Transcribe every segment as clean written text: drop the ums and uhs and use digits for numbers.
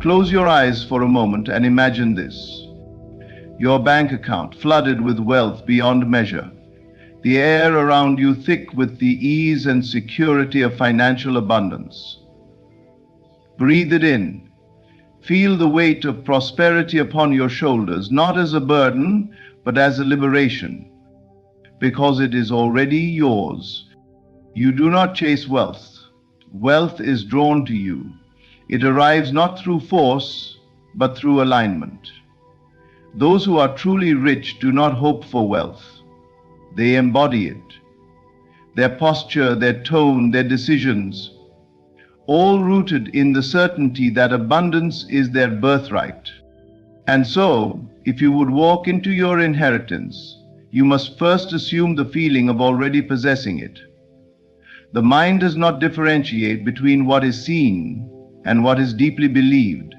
Close your eyes for a moment and imagine this. Your bank account flooded with wealth beyond measure. The air around you thick with the ease and security of financial abundance. Breathe it in. Feel the weight of prosperity upon your shoulders, not as a burden, but as a liberation, because it is already yours. You do not chase wealth. Wealth is drawn to you. It arrives not through force, but through alignment. Those who are truly rich do not hope for wealth. They embody it. Their posture, their tone, their decisions, all rooted in the certainty that abundance is their birthright. And so, if you would walk into your inheritance, you must first assume the feeling of already possessing it. The mind does not differentiate between what is seen and what is deeply believed.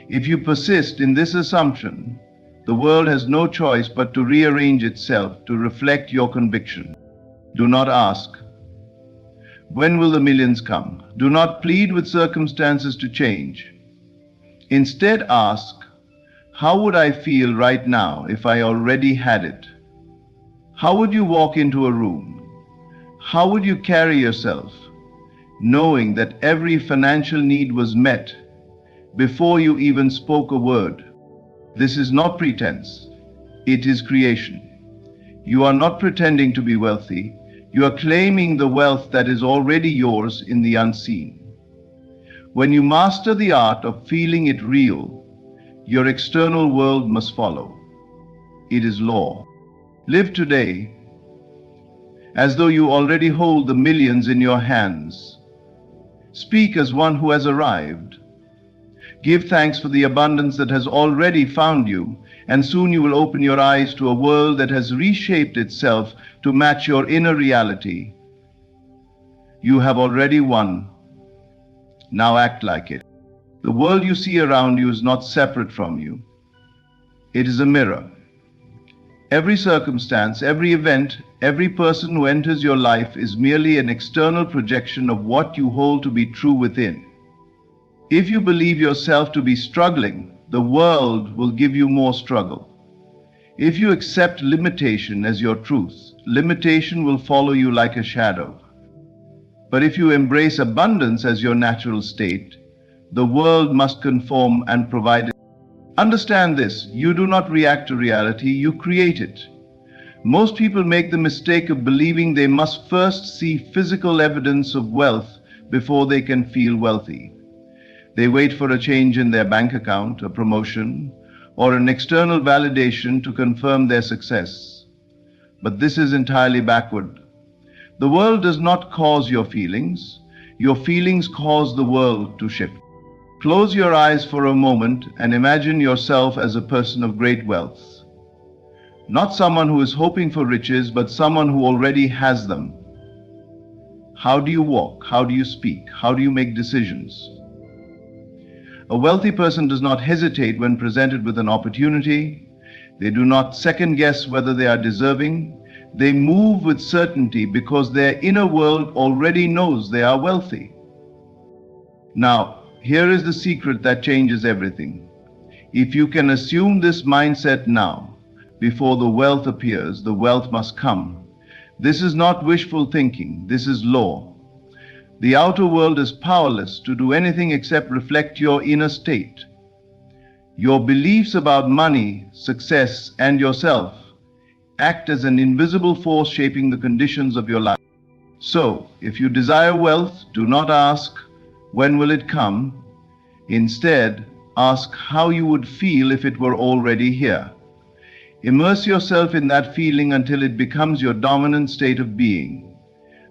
If you persist in this assumption, the world has no choice but to rearrange itself to reflect your conviction. Do not ask, when will the millions come? Do not plead with circumstances to change. Instead ask, how would I feel right now if I already had it? How would you walk into a room? How would you carry yourself, knowing that every financial need was met before you even spoke a word? This is not pretense, it is creation. You are not pretending to be wealthy, you are claiming the wealth that is already yours in the unseen. When you master the art of feeling it real, your external world must follow. It is law. Live today as though you already hold the millions in your hands. Speak as one who has arrived. Give thanks for the abundance that has already found you, and soon you will open your eyes to a world that has reshaped itself to match your inner reality. You have already won. Now act like it. The world you see around you is not separate from you. It is a mirror. Every circumstance, every event, every person who enters your life is merely an external projection of what you hold to be true within. If you believe yourself to be struggling, the world will give you more struggle. If you accept limitation as your truth, limitation will follow you like a shadow. But if you embrace abundance as your natural state, the world must conform and provide it. Understand this, you do not react to reality, you create it. Most people make the mistake of believing they must first see physical evidence of wealth before they can feel wealthy. They wait for a change in their bank account, a promotion, or an external validation to confirm their success. But this is entirely backward. The world does not cause your feelings cause the world to shift. Close your eyes for a moment and imagine yourself as a person of great wealth. Not someone who is hoping for riches, but someone who already has them. How do you walk? How do you speak? How do you make decisions? A wealthy person does not hesitate when presented with an opportunity. They do not second guess whether they are deserving. They move with certainty because their inner world already knows they are wealthy. Now, here is the secret that changes everything. If you can assume this mindset now, before the wealth appears, the wealth must come. This is not wishful thinking, this is law. The outer world is powerless to do anything except reflect your inner state. Your beliefs about money, success, and yourself act as an invisible force shaping the conditions of your life. So, if you desire wealth, do not ask, when will it come? Instead, ask how you would feel if it were already here. Immerse yourself in that feeling until it becomes your dominant state of being.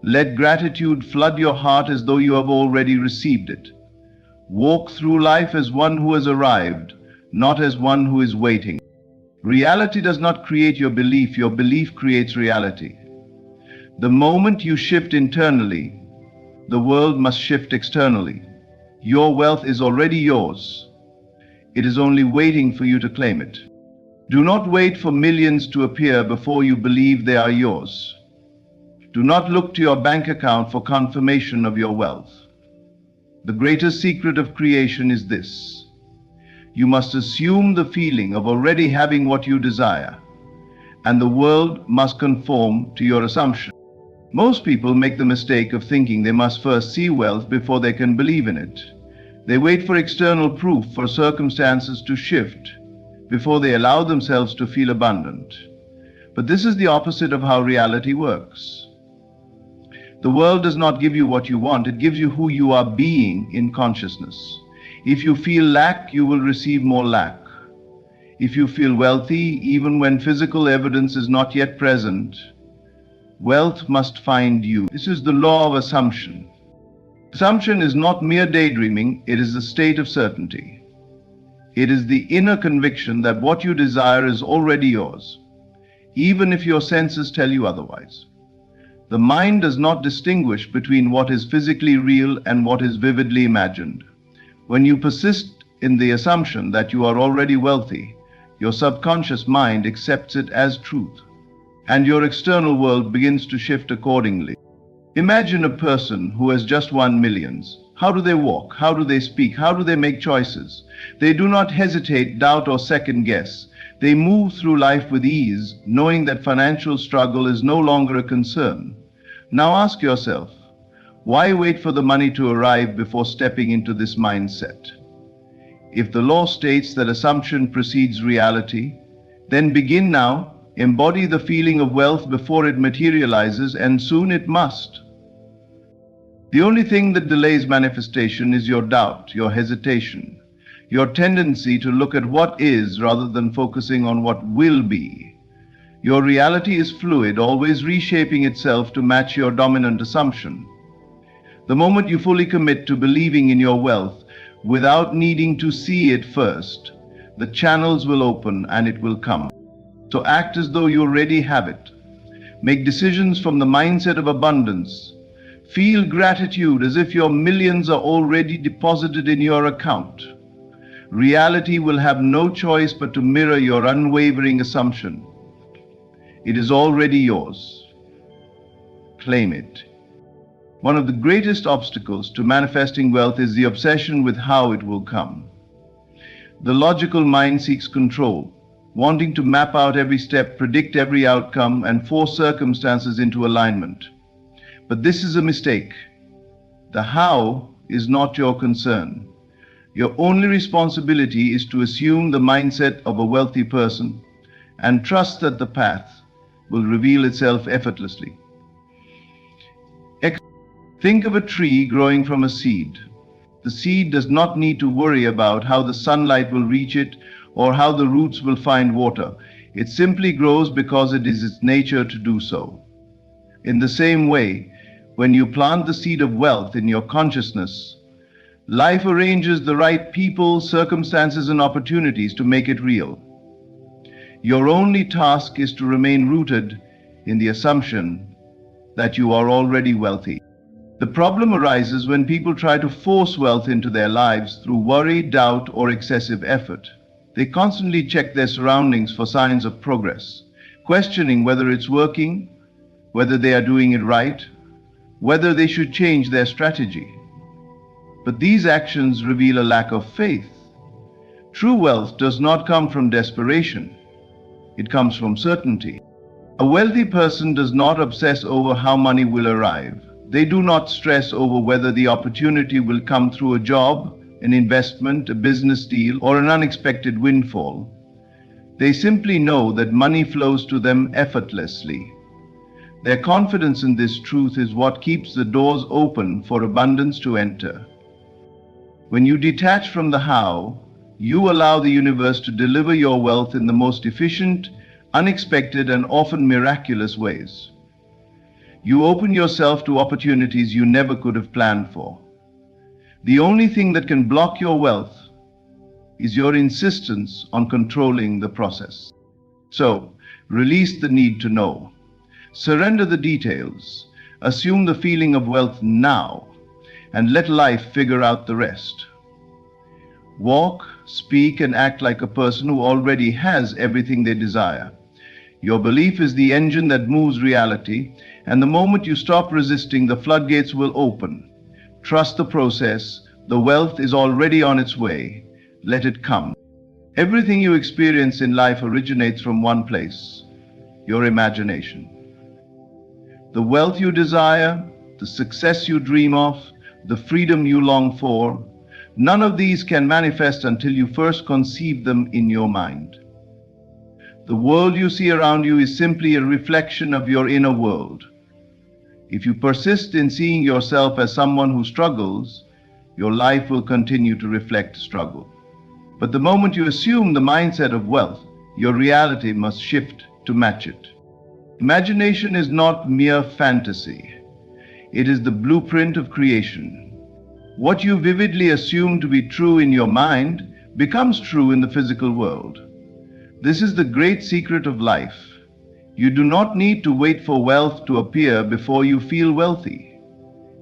Let gratitude flood your heart as though you have already received it. Walk through life as one who has arrived, not as one who is waiting. Reality does not create your belief creates reality. The moment you shift internally, the world must shift externally. Your wealth is already yours. It is only waiting for you to claim it. Do not wait for millions to appear before you believe they are yours. Do not look to your bank account for confirmation of your wealth. The greatest secret of creation is this: You must assume the feeling of already having what you desire, and the world must conform to your assumption. Most people make the mistake of thinking they must first see wealth before they can believe in it. They wait for external proof, for circumstances to shift, before they allow themselves to feel abundant. But this is the opposite of how reality works. The world does not give you what you want, it gives you who you are being in consciousness. If you feel lack, you will receive more lack. If you feel wealthy, even when physical evidence is not yet present, wealth must find you. This is the law of assumption. Assumption is not mere daydreaming, it is a state of certainty. It is the inner conviction that what you desire is already yours, even if your senses tell you otherwise. The mind does not distinguish between what is physically real and what is vividly imagined. When you persist in the assumption that you are already wealthy, your subconscious mind accepts it as truth, and your external world begins to shift accordingly. Imagine a person who has just won millions. How do they walk? How do they speak? How do they make choices? They do not hesitate, doubt, or second guess. They move through life with ease, knowing that financial struggle is no longer a concern. Now ask yourself, why wait for the money to arrive before stepping into this mindset? If the law states that assumption precedes reality, then begin now, embody the feeling of wealth before it materializes, and soon it must. The only thing that delays manifestation is your doubt, your hesitation, your tendency to look at what is rather than focusing on what will be. Your reality is fluid, always reshaping itself to match your dominant assumption. The moment you fully commit to believing in your wealth without needing to see it first, the channels will open and it will come. So act as though you already have it. Make decisions from the mindset of abundance. Feel gratitude as if your millions are already deposited in your account. Reality will have no choice but to mirror your unwavering assumption. It is already yours. Claim it. One of the greatest obstacles to manifesting wealth is the obsession with how it will come. The logical mind seeks control, wanting to map out every step, predict every outcome, and force circumstances into alignment. But this is a mistake. The how is not your concern. Your only responsibility is to assume the mindset of a wealthy person and trust that the path will reveal itself effortlessly. Think of a tree growing from a seed. The seed does not need to worry about how the sunlight will reach it or how the roots will find water. It simply grows because it is its nature to do so. In the same way, when you plant the seed of wealth in your consciousness, life arranges the right people, circumstances, and opportunities to make it real. Your only task is to remain rooted in the assumption that you are already wealthy. The problem arises when people try to force wealth into their lives through worry, doubt, or excessive effort. They constantly check their surroundings for signs of progress, questioning whether it's working, whether they are doing it right, whether they should change their strategy. But these actions reveal a lack of faith. True wealth does not come from desperation. It comes from certainty. A wealthy person does not obsess over how money will arrive. They do not stress over whether the opportunity will come through a job, an investment, a business deal, or an unexpected windfall. They simply know that money flows to them effortlessly. Their confidence in this truth is what keeps the doors open for abundance to enter. When you detach from the how, you allow the universe to deliver your wealth in the most efficient, unexpected, and often miraculous ways. You open yourself to opportunities you never could have planned for. The only thing that can block your wealth is your insistence on controlling the process. So, release the need to know. Surrender the details. Assume the feeling of wealth now, and let life figure out the rest. Walk, speak, and act like a person who already has everything they desire. Your belief is the engine that moves reality, and the moment you stop resisting, the floodgates will open. Trust the process. The wealth is already on its way. Let it come. Everything you experience in life originates from one place, your imagination. The wealth you desire, the success you dream of, the freedom you long for, none of these can manifest until you first conceive them in your mind. The world you see around you is simply a reflection of your inner world. If you persist in seeing yourself as someone who struggles, your life will continue to reflect struggle. But the moment you assume the mindset of wealth, your reality must shift to match it. Imagination is not mere fantasy. It is the blueprint of creation. What you vividly assume to be true in your mind becomes true in the physical world. This is the great secret of life. You do not need to wait for wealth to appear before you feel wealthy.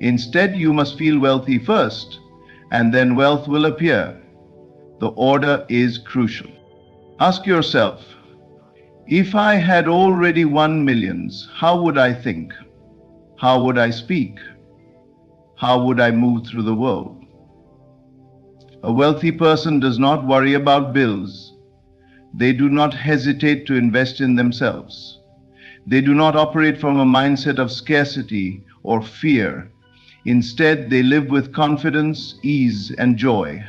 Instead, you must feel wealthy first, and then wealth will appear. The order is crucial. Ask yourself, if I had already won millions, how would I think? How would I speak? How would I move through the world? A wealthy person does not worry about bills. They do not hesitate to invest in themselves. They do not operate from a mindset of scarcity or fear. Instead, they live with confidence, ease, and joy,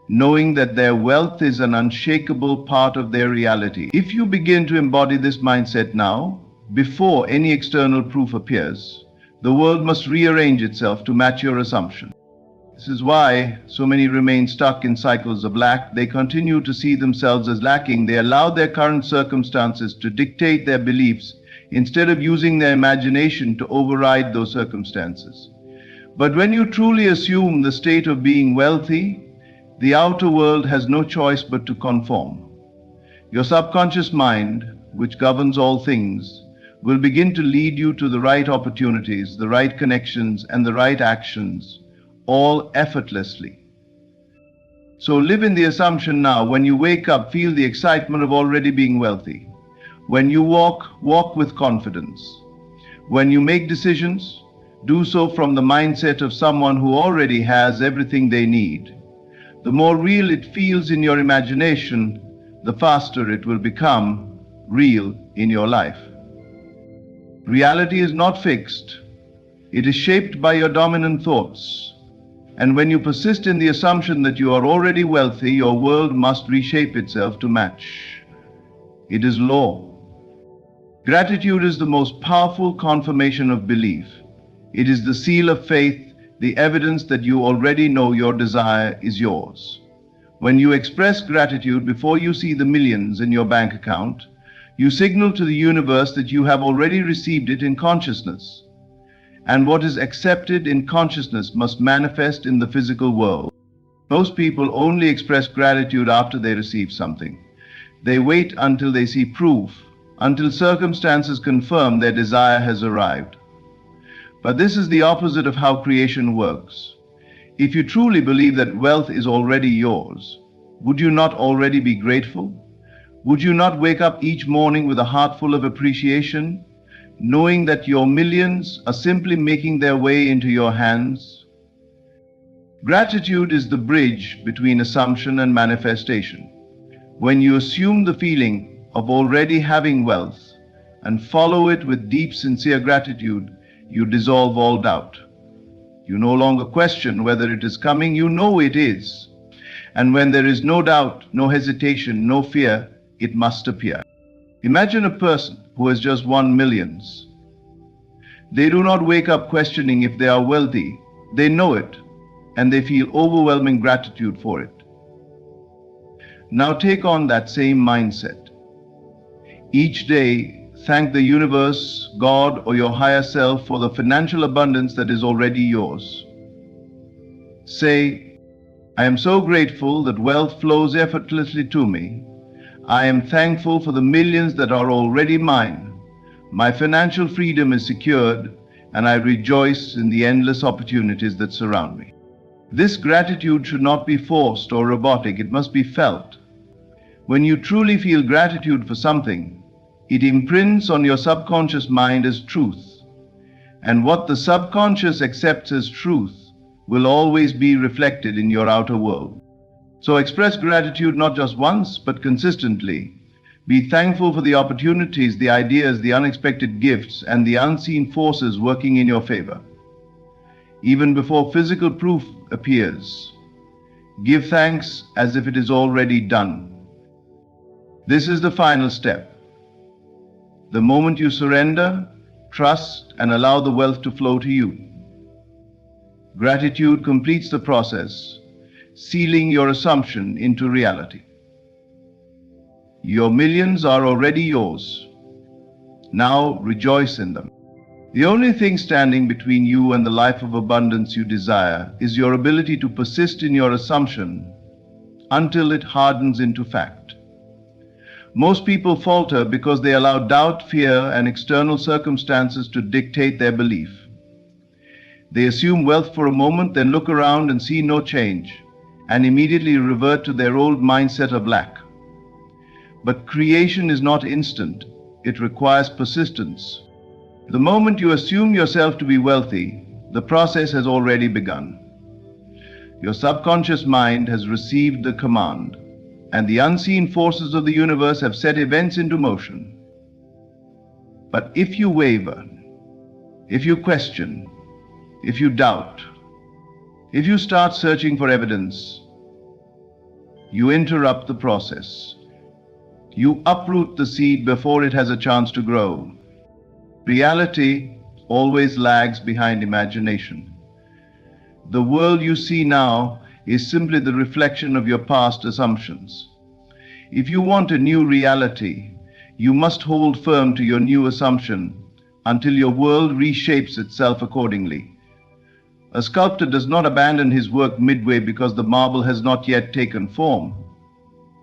knowing that their wealth is an unshakable part of their reality. If you begin to embody this mindset now, before any external proof appears, the world must rearrange itself to match your assumption. This is why so many remain stuck in cycles of lack. They continue to see themselves as lacking. They allow their current circumstances to dictate their beliefs instead of using their imagination to override those circumstances. But when you truly assume the state of being wealthy, the outer world has no choice but to conform. Your subconscious mind, which governs all things, will begin to lead you to the right opportunities, the right connections, and the right actions, all effortlessly. So live in the assumption now. When you wake up, feel the excitement of already being wealthy. When you walk with confidence. When you make decisions, do so from the mindset of someone who already has everything they need. The more real it feels in your imagination, the faster it will become real in your life. Reality is not fixed. It is shaped by your dominant thoughts. And when you persist in the assumption that you are already wealthy, your world must reshape itself to match. It is law. Gratitude is the most powerful confirmation of belief. It is the seal of faith, the evidence that you already know your desire is yours. When you express gratitude before you see the millions in your bank account, you signal to the universe that you have already received it in consciousness. And what is accepted in consciousness must manifest in the physical world. Most people only express gratitude after they receive something. They wait until they see proof, until circumstances confirm their desire has arrived. But this is the opposite of how creation works. If you truly believe that wealth is already yours, would you not already be grateful? Would you not wake up each morning with a heart full of appreciation, knowing that your millions are simply making their way into your hands? Gratitude is the bridge between assumption and manifestation. When you assume the feeling of already having wealth and follow it with deep, sincere gratitude, you dissolve all doubt. You no longer question whether it is coming, you know it is. And when there is no doubt, no hesitation, no fear, it must appear. Imagine a person who has just won millions. They do not wake up questioning if they are wealthy. They know it, and they feel overwhelming gratitude for it. Now take on that same mindset. Each day, thank the universe, God, or your higher self for the financial abundance that is already yours. Say, I am so grateful that wealth flows effortlessly to me. I am thankful for the millions that are already mine. My financial freedom is secured, and I rejoice in the endless opportunities that surround me. This gratitude should not be forced or robotic. It must be felt. When you truly feel gratitude for something, it imprints on your subconscious mind as truth. And what the subconscious accepts as truth will always be reflected in your outer world. So express gratitude not just once, but consistently. Be thankful for the opportunities, the ideas, the unexpected gifts, and the unseen forces working in your favor. Even before physical proof appears, give thanks as if it is already done. This is the final step. The moment you surrender, trust, and allow the wealth to flow to you. Gratitude completes the process, sealing your assumption into reality. Your millions are already yours. Now rejoice in them. The only thing standing between you and the life of abundance you desire is your ability to persist in your assumption until it hardens into fact. Most people falter because they allow doubt, fear, and external circumstances to dictate their belief. They assume wealth for a moment, then look around and see no change, and immediately revert to their old mindset of lack. But creation is not instant. It requires persistence. The moment you assume yourself to be wealthy, the process has already begun. Your subconscious mind has received the command, and the unseen forces of the universe have set events into motion. But if you waver, if you question, if you doubt, if you start searching for evidence, you interrupt the process. You uproot the seed before it has a chance to grow. Reality always lags behind imagination. The world you see now is simply the reflection of your past assumptions. If you want a new reality, you must hold firm to your new assumption until your world reshapes itself accordingly. A sculptor does not abandon his work midway because the marble has not yet taken form.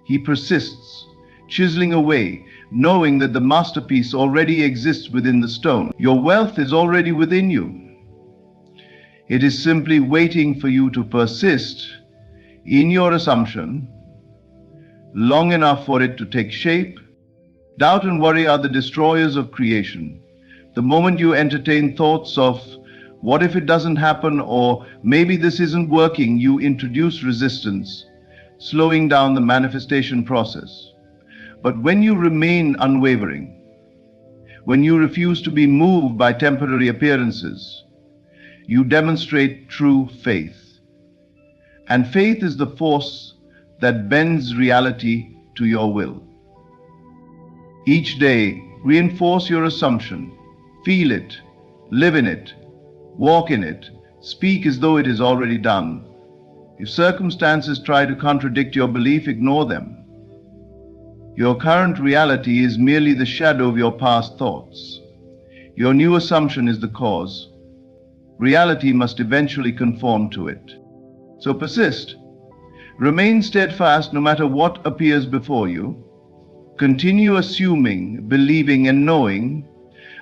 He persists, chiseling away, knowing that the masterpiece already exists within the stone. Your wealth is already within you. It is simply waiting for you to persist in your assumption long enough for it to take shape. Doubt and worry are the destroyers of creation. The moment you entertain thoughts of, what if it doesn't happen, or maybe this isn't working, you introduce resistance, slowing down the manifestation process. But when you remain unwavering, when you refuse to be moved by temporary appearances, you demonstrate true faith. And faith is the force that bends reality to your will. Each day, reinforce your assumption, feel it, live in it, walk in it, speak as though it is already done. If circumstances try to contradict your belief, ignore them. Your current reality is merely the shadow of your past thoughts. Your new assumption is the cause. Reality must eventually conform to it. So persist. Remain steadfast no matter what appears before you. Continue assuming, believing, and knowing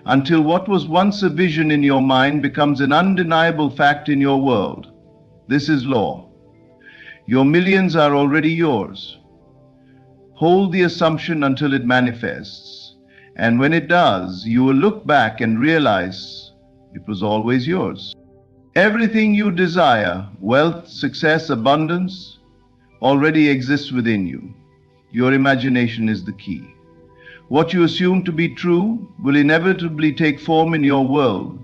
until what was once a vision in your mind becomes an undeniable fact in your world. This is law. Your millions are already yours. Hold the assumption until it manifests, and when it does, you will look back and realize it was always yours. Everything you desire, wealth, success, abundance, already exists within you. Your imagination is the key. What you assume to be true will inevitably take form in your world.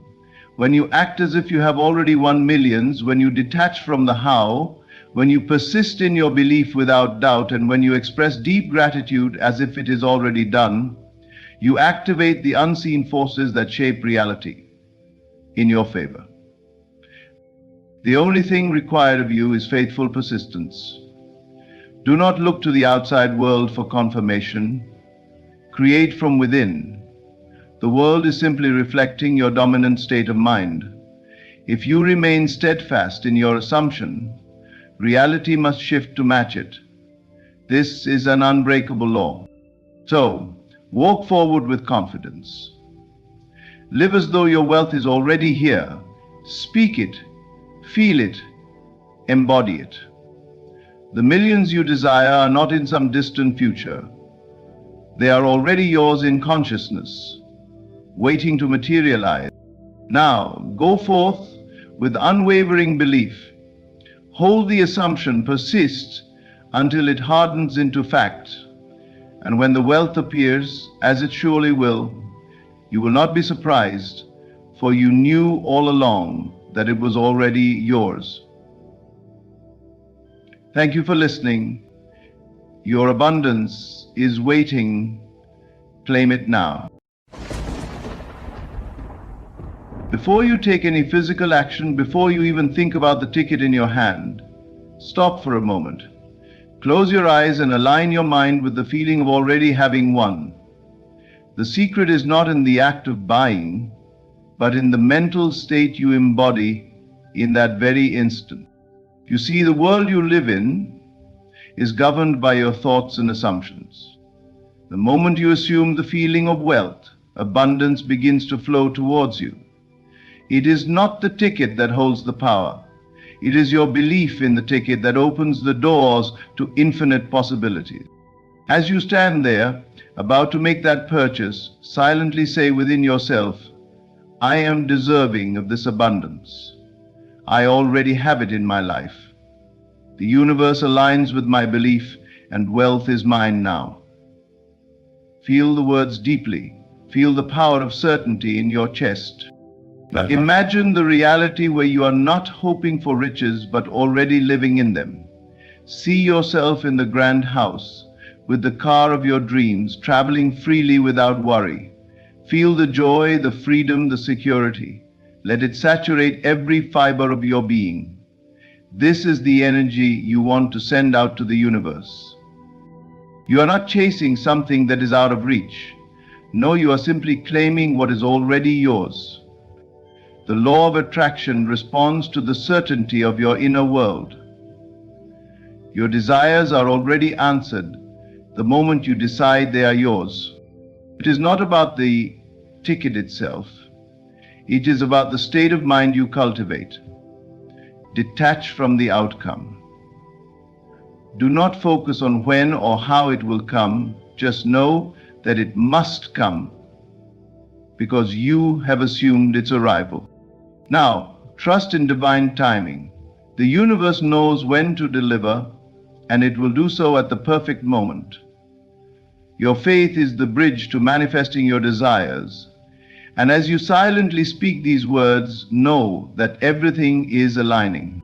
When you act as if you have already won millions, when you detach from the how, when you persist in your belief without doubt, and when you express deep gratitude as if it is already done, you activate the unseen forces that shape reality in your favor. The only thing required of you is faithful persistence. Do not look to the outside world for confirmation. Create from within. The world is simply reflecting your dominant state of mind. If you remain steadfast in your assumption, reality must shift to match it. This is an unbreakable law. So, walk forward with confidence. Live as though your wealth is already here. Speak it, feel it, embody it. The millions you desire are not in some distant future. They are already yours in consciousness, waiting to materialize. Now, go forth with unwavering belief. Hold the assumption, persist until it hardens into fact. And when the wealth appears, as it surely will, you will not be surprised, for you knew all along that it was already yours. Thank you for listening. Your abundance is waiting. Claim it now. Before you take any physical action, before you even think about the ticket in your hand, stop for a moment. Close your eyes and align your mind with the feeling of already having won. The secret is not in the act of buying, but in the mental state you embody in that very instant. You see, the world you live in is governed by your thoughts and assumptions. The moment you assume the feeling of wealth, abundance begins to flow towards you. It is not the ticket that holds the power. It is your belief in the ticket that opens the doors to infinite possibilities. As you stand there, about to make that purchase, silently say within yourself, I am deserving of this abundance. I already have it in my life. The universe aligns with my belief, and wealth is mine now. Feel the words deeply. Feel the power of certainty in your chest. Imagine the reality where you are not hoping for riches, but already living in them. See yourself in the grand house, with the car of your dreams, traveling freely without worry. Feel the joy, the freedom, the security. Let it saturate every fiber of your being. This is the energy you want to send out to the universe. You are not chasing something that is out of reach. No, you are simply claiming what is already yours. The law of attraction responds to the certainty of your inner world. Your desires are already answered the moment you decide they are yours. It is not about the ticket itself. It is about the state of mind you cultivate. Detach from the outcome. Do not focus on when or how it will come. Just know that it must come, because you have assumed its arrival. Now, trust in divine timing. The universe knows when to deliver, and it will do so at the perfect moment. Your faith is the bridge to manifesting your desires. And as you silently speak these words, know that everything is aligning.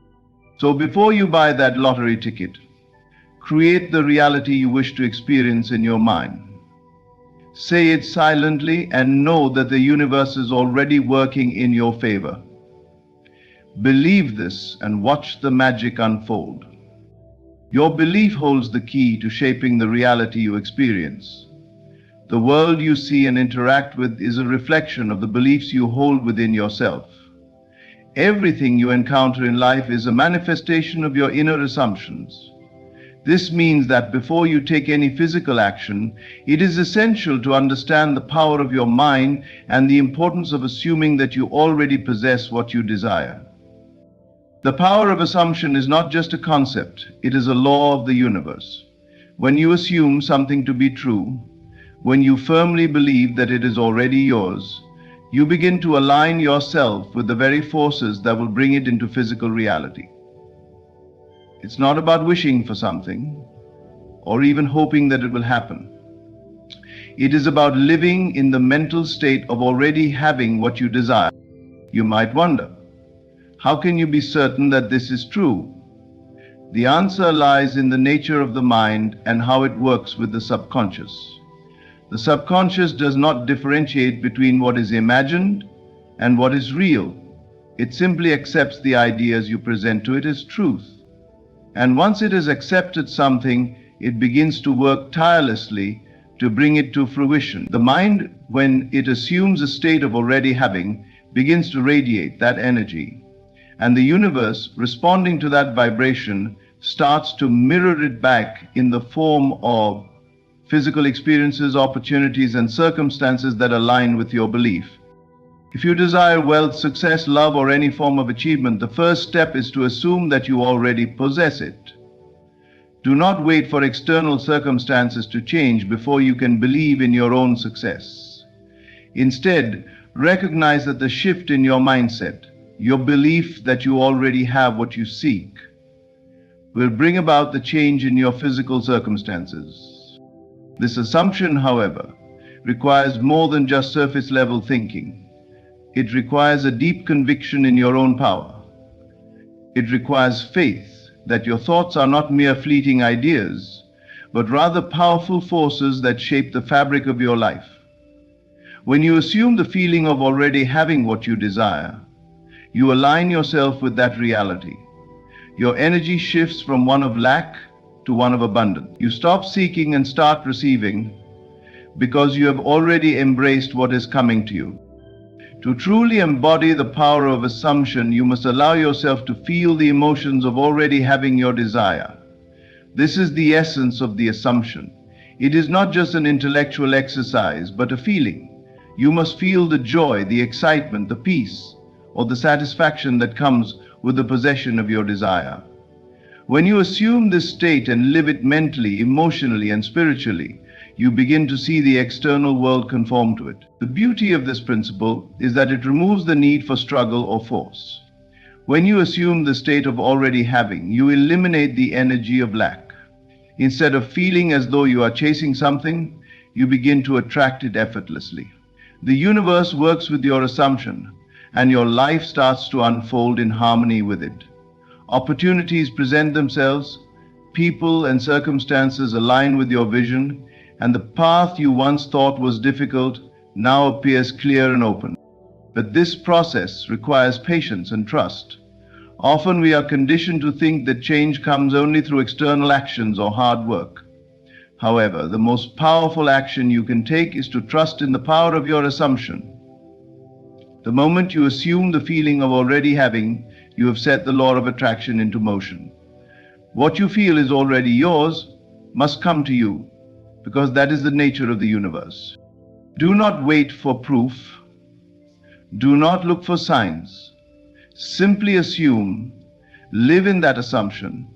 So before you buy that lottery ticket, create the reality you wish to experience in your mind. Say it silently and know that the universe is already working in your favor. Believe this and watch the magic unfold. Your belief holds the key to shaping the reality you experience. The world you see and interact with is a reflection of the beliefs you hold within yourself. Everything you encounter in life is a manifestation of your inner assumptions. This means that before you take any physical action, it is essential to understand the power of your mind and the importance of assuming that you already possess what you desire. The power of assumption is not just a concept, it is a law of the universe. When you assume something to be true, when you firmly believe that it is already yours, you begin to align yourself with the very forces that will bring it into physical reality. It's not about wishing for something or even hoping that it will happen. It is about living in the mental state of already having what you desire. You might wonder, how can you be certain that this is true? The answer lies in the nature of the mind and how it works with the subconscious. The subconscious does not differentiate between what is imagined and what is real. It simply accepts the ideas you present to it as truth. And once it has accepted something, it begins to work tirelessly to bring it to fruition. The mind, when it assumes a state of already having, begins to radiate that energy. And the universe, responding to that vibration, starts to mirror it back in the form of physical experiences, opportunities, and circumstances that align with your belief. If you desire wealth, success, love, or any form of achievement, the first step is to assume that you already possess it. Do not wait for external circumstances to change before you can believe in your own success. Instead, recognize that the shift in your mindset, your belief that you already have what you seek, will bring about the change in your physical circumstances. This assumption, however, requires more than just surface-level thinking. It requires a deep conviction in your own power. It requires faith that your thoughts are not mere fleeting ideas, but rather powerful forces that shape the fabric of your life. When you assume the feeling of already having what you desire, you align yourself with that reality. Your energy shifts from one of lack to one of abundance. You stop seeking and start receiving because you have already embraced what is coming to you. To truly embody the power of assumption, you must allow yourself to feel the emotions of already having your desire. This is the essence of the assumption. It is not just an intellectual exercise, but a feeling. You must feel the joy, the excitement, the peace, or the satisfaction that comes with the possession of your desire. When you assume this state and live it mentally, emotionally, and spiritually, you begin to see the external world conform to it. The beauty of this principle is that it removes the need for struggle or force. When you assume the state of already having, you eliminate the energy of lack. Instead of feeling as though you are chasing something, you begin to attract it effortlessly. The universe works with your assumption, and your life starts to unfold in harmony with it. Opportunities present themselves, people and circumstances align with your vision, and the path you once thought was difficult now appears clear and open. But this process requires patience and trust. Often we are conditioned to think that change comes only through external actions or hard work. However, the most powerful action you can take is to trust in the power of your assumption. The moment you assume the feeling of already having, you have set the law of attraction into motion. What you feel is already yours must come to you, because that is the nature of the universe. Do not wait for proof. Do not look for signs. Simply assume, live in that assumption,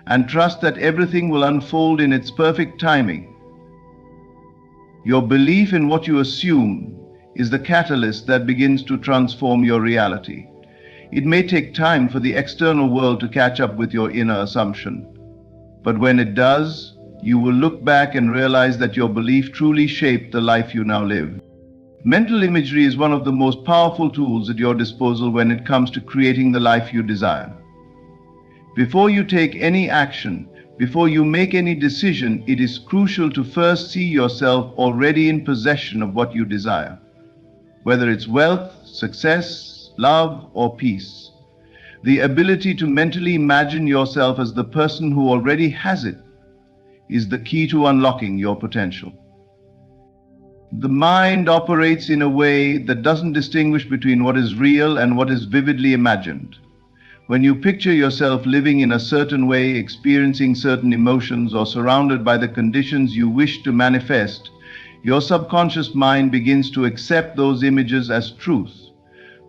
and trust that everything will unfold in its perfect timing. Your belief in what you assume is the catalyst that begins to transform your reality. It may take time for the external world to catch up with your inner assumption, but when it does, you will look back and realize that your belief truly shaped the life you now live. Mental imagery is one of the most powerful tools at your disposal when it comes to creating the life you desire. Before you take any action, before you make any decision, it is crucial to first see yourself already in possession of what you desire. Whether it's wealth, success, love, or peace, the ability to mentally imagine yourself as the person who already has it is the key to unlocking your potential. The mind operates in a way that doesn't distinguish between what is real and what is vividly imagined. When you picture yourself living in a certain way, experiencing certain emotions, or surrounded by the conditions you wish to manifest, your subconscious mind begins to accept those images as truth.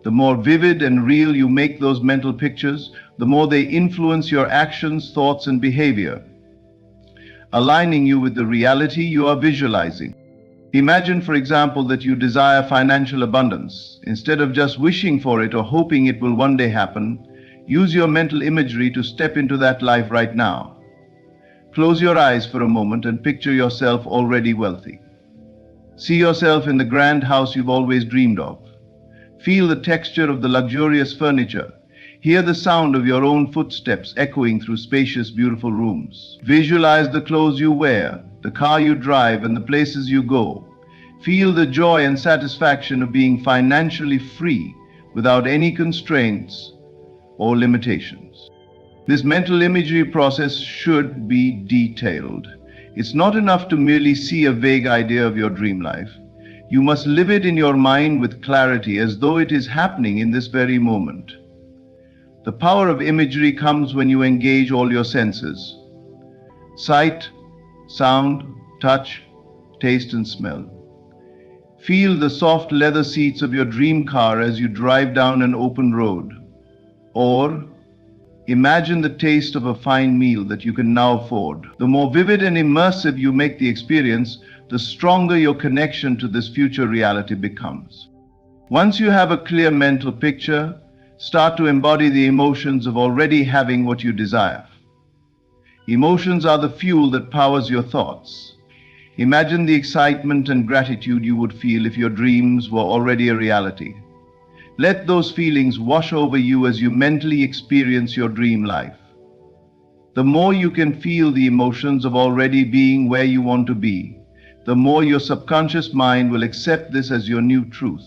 The more vivid and real you make those mental pictures, the more they influence your actions, thoughts, and behavior, aligning you with the reality you are visualizing. Imagine, for example, that you desire financial abundance. Instead of just wishing for it or hoping it will one day happen, use your mental imagery to step into that life right now. Close your eyes for a moment and picture yourself already wealthy. See yourself in the grand house you've always dreamed of. Feel the texture of the luxurious furniture. Hear the sound of your own footsteps echoing through spacious, beautiful rooms. Visualize the clothes you wear, the car you drive, and the places you go. Feel the joy and satisfaction of being financially free without any constraints or limitations. This mental imagery process should be detailed. It's not enough to merely see a vague idea of your dream life. You must live it in your mind with clarity, as though it is happening in this very moment. The power of imagery comes when you engage all your senses: sight, sound, touch, taste, and smell. Feel the soft leather seats of your dream car as you drive down an open road. Or imagine the taste of a fine meal that you can now afford. The more vivid and immersive you make the experience, the stronger your connection to this future reality becomes. Once you have a clear mental picture, start to embody the emotions of already having what you desire. Emotions are the fuel that powers your thoughts. Imagine the excitement and gratitude you would feel if your dreams were already a reality. Let those feelings wash over you as you mentally experience your dream life. The more you can feel the emotions of already being where you want to be, the more your subconscious mind will accept this as your new truth.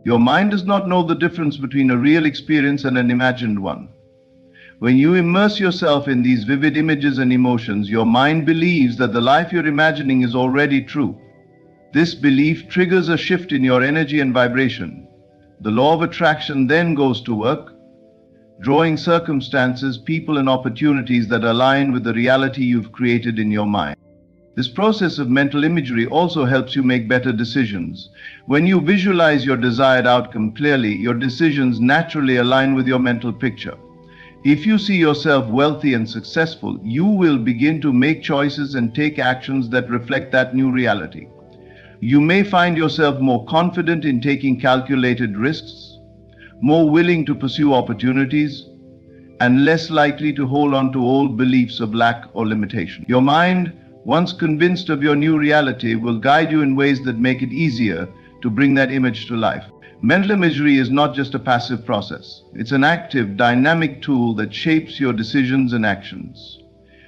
Your mind does not know the difference between a real experience and an imagined one. When you immerse yourself in these vivid images and emotions, your mind believes that the life you're imagining is already true. This belief triggers a shift in your energy and vibration. The law of attraction then goes to work, drawing circumstances, people, and opportunities that align with the reality you've created in your mind. This process of mental imagery also helps you make better decisions. When you visualize your desired outcome clearly, your decisions naturally align with your mental picture. If you see yourself wealthy and successful, you will begin to make choices and take actions that reflect that new reality. You may find yourself more confident in taking calculated risks, more willing to pursue opportunities, and less likely to hold on to old beliefs of lack or limitation. Your mind, once convinced of your new reality, will guide you in ways that make it easier to bring that image to life. Mental imagery is not just a passive process. It's an active, dynamic tool that shapes your decisions and actions.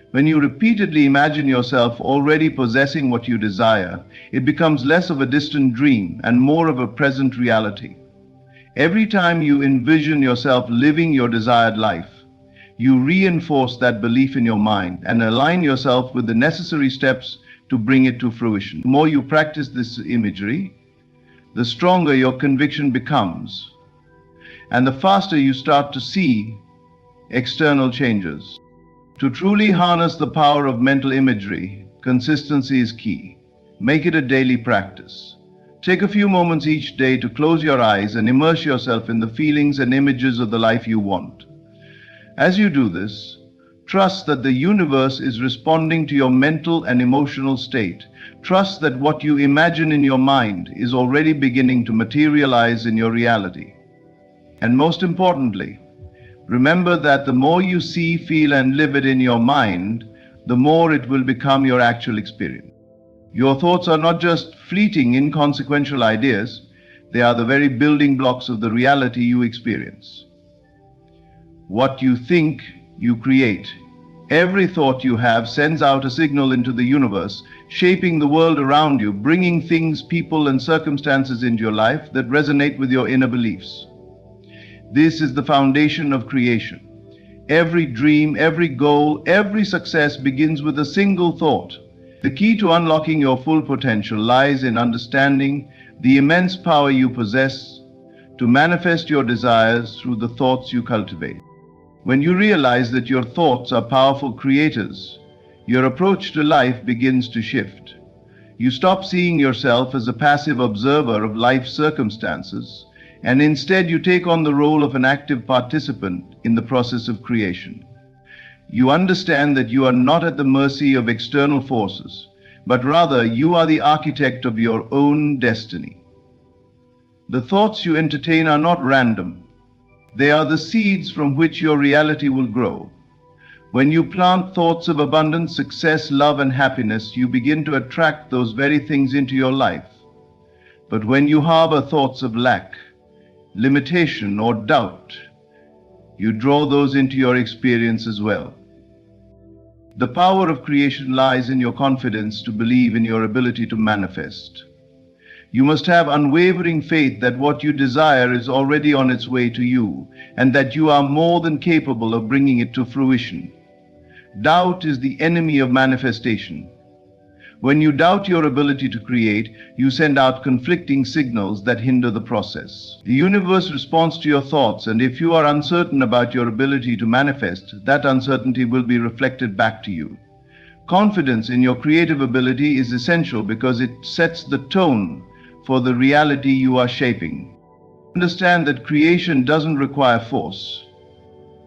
When you repeatedly imagine yourself already possessing what you desire, it becomes less of a distant dream and more of a present reality. Every time you envision yourself living your desired life, you reinforce that belief in your mind and align yourself with the necessary steps to bring it to fruition. The more you practice this imagery, the stronger your conviction becomes, and the faster you start to see external changes. To truly harness the power of mental imagery, consistency is key. Make it a daily practice. Take a few moments each day to close your eyes and immerse yourself in the feelings and images of the life you want. As you do this, trust that the universe is responding to your mental and emotional state. Trust that what you imagine in your mind is already beginning to materialize in your reality. And most importantly, remember that the more you see, feel, and live it in your mind, the more it will become your actual experience. Your thoughts are not just fleeting, inconsequential ideas, they are the very building blocks of the reality you experience. What you think, you create. Every thought you have sends out a signal into the universe, shaping the world around you, bringing things, people, and circumstances into your life that resonate with your inner beliefs. This is the foundation of creation. Every dream, every goal, every success begins with a single thought. The key to unlocking your full potential lies in understanding the immense power you possess to manifest your desires through the thoughts you cultivate. When you realize that your thoughts are powerful creators, your approach to life begins to shift. You stop seeing yourself as a passive observer of life's circumstances, and instead you take on the role of an active participant in the process of creation. You understand that you are not at the mercy of external forces, but rather you are the architect of your own destiny. The thoughts you entertain are not random. They are the seeds from which your reality will grow. When you plant thoughts of abundance, success, love, and happiness, you begin to attract those very things into your life. But when you harbor thoughts of lack, limitation, or doubt, you draw those into your experience as well. The power of creation lies in your confidence to believe in your ability to manifest. You must have unwavering faith that what you desire is already on its way to you, and that you are more than capable of bringing it to fruition. Doubt is the enemy of manifestation. When you doubt your ability to create, you send out conflicting signals that hinder the process. The universe responds to your thoughts, and if you are uncertain about your ability to manifest, that uncertainty will be reflected back to you. Confidence in your creative ability is essential because it sets the tone for the reality you are shaping. Understand that creation doesn't require force.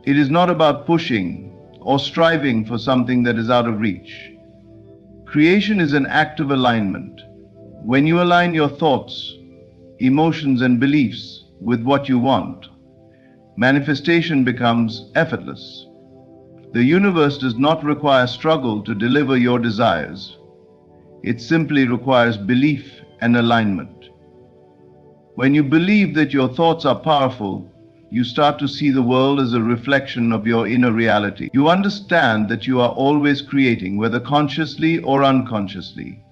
It is not about pushing or striving for something that is out of reach. Creation is an act of alignment. When you align your thoughts, emotions, and beliefs with what you want, manifestation becomes effortless. The universe does not require struggle to deliver your desires. It simply requires belief and alignment. When you believe that your thoughts are powerful, you start to see the world as a reflection of your inner reality. You understand that you are always creating, whether consciously or unconsciously,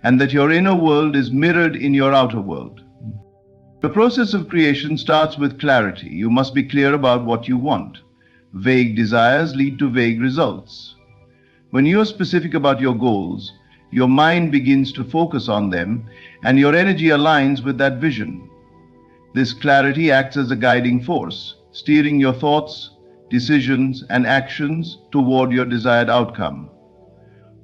and that your inner world is mirrored in your outer world. The process of creation starts with clarity. You must be clear about what you want. Vague desires lead to vague results. When you are specific about your goals, your mind begins to focus on them, and your energy aligns with that vision. This clarity acts as a guiding force, steering your thoughts, decisions, and actions toward your desired outcome.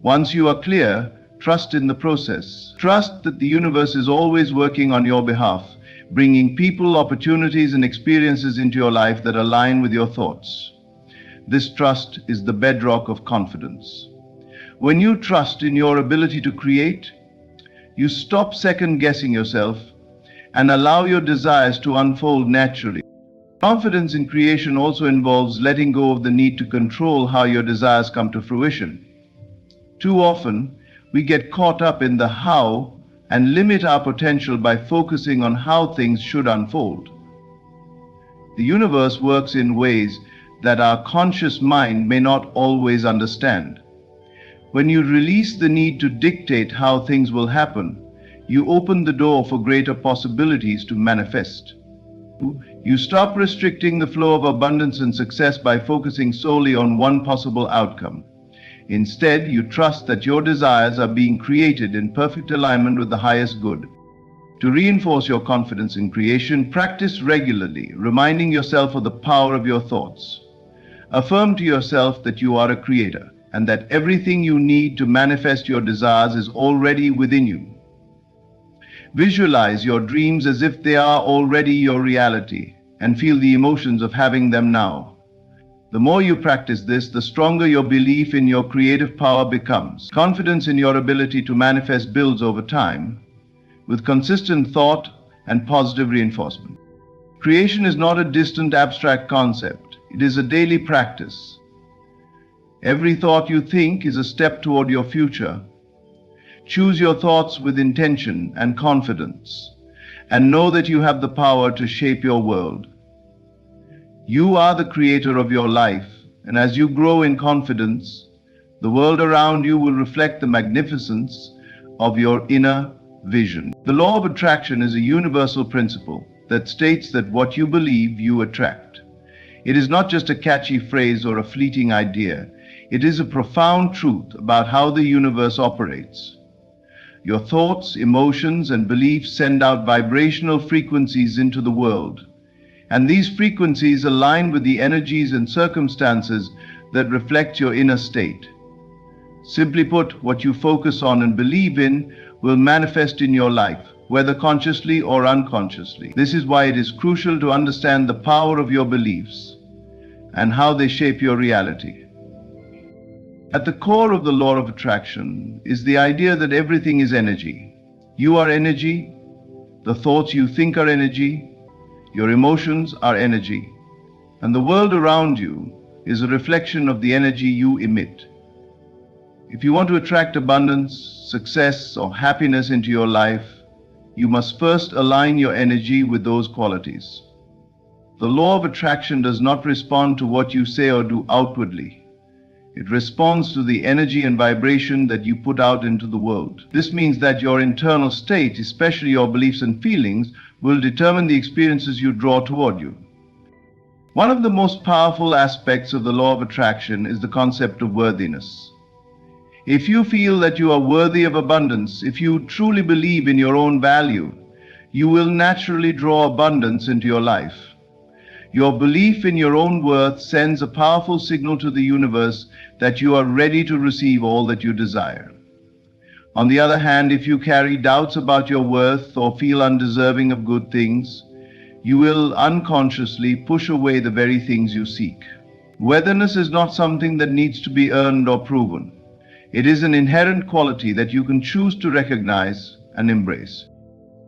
Once you are clear, trust in the process. Trust that the universe is always working on your behalf, bringing people, opportunities, and experiences into your life that align with your thoughts. This trust is the bedrock of confidence. When you trust in your ability to create, you stop second-guessing yourself and allow your desires to unfold naturally. Confidence in creation also involves letting go of the need to control how your desires come to fruition. Too often, we get caught up in the how and limit our potential by focusing on how things should unfold. The universe works in ways that our conscious mind may not always understand. When you release the need to dictate how things will happen, you open the door for greater possibilities to manifest. You stop restricting the flow of abundance and success by focusing solely on one possible outcome. Instead, you trust that your desires are being created in perfect alignment with the highest good. To reinforce your confidence in creation, practice regularly, reminding yourself of the power of your thoughts. Affirm to yourself that you are a creator and that everything you need to manifest your desires is already within you. Visualize your dreams as if they are already your reality and feel the emotions of having them now. The more you practice this, the stronger your belief in your creative power becomes. Confidence in your ability to manifest builds over time with consistent thought and positive reinforcement. Creation is not a distant abstract concept. It is a daily practice. Every thought you think is a step toward your future. Choose your thoughts with intention and confidence, and know that you have the power to shape your world. You are the creator of your life, and as you grow in confidence, the world around you will reflect the magnificence of your inner vision. The law of attraction is a universal principle that states that what you believe, you attract. It is not just a catchy phrase or a fleeting idea. It is a profound truth about how the universe operates. Your thoughts, emotions, and beliefs send out vibrational frequencies into the world, and these frequencies align with the energies and circumstances that reflect your inner state. Simply put, what you focus on and believe in will manifest in your life, whether consciously or unconsciously. This is why it is crucial to understand the power of your beliefs and how they shape your reality. At the core of the law of attraction is the idea that everything is energy. You are energy, the thoughts you think are energy, your emotions are energy, and the world around you is a reflection of the energy you emit. If you want to attract abundance, success, or happiness into your life, you must first align your energy with those qualities. The law of attraction does not respond to what you say or do outwardly. It responds to the energy and vibration that you put out into the world. This means that your internal state, especially your beliefs and feelings, will determine the experiences you draw toward you. One of the most powerful aspects of the law of attraction is the concept of worthiness. If you feel that you are worthy of abundance, if you truly believe in your own value, you will naturally draw abundance into your life. Your belief in your own worth sends a powerful signal to the universe that you are ready to receive all that you desire. On the other hand, if you carry doubts about your worth or feel undeserving of good things, you will unconsciously push away the very things you seek. Worthiness is not something that needs to be earned or proven. It is an inherent quality that you can choose to recognize and embrace.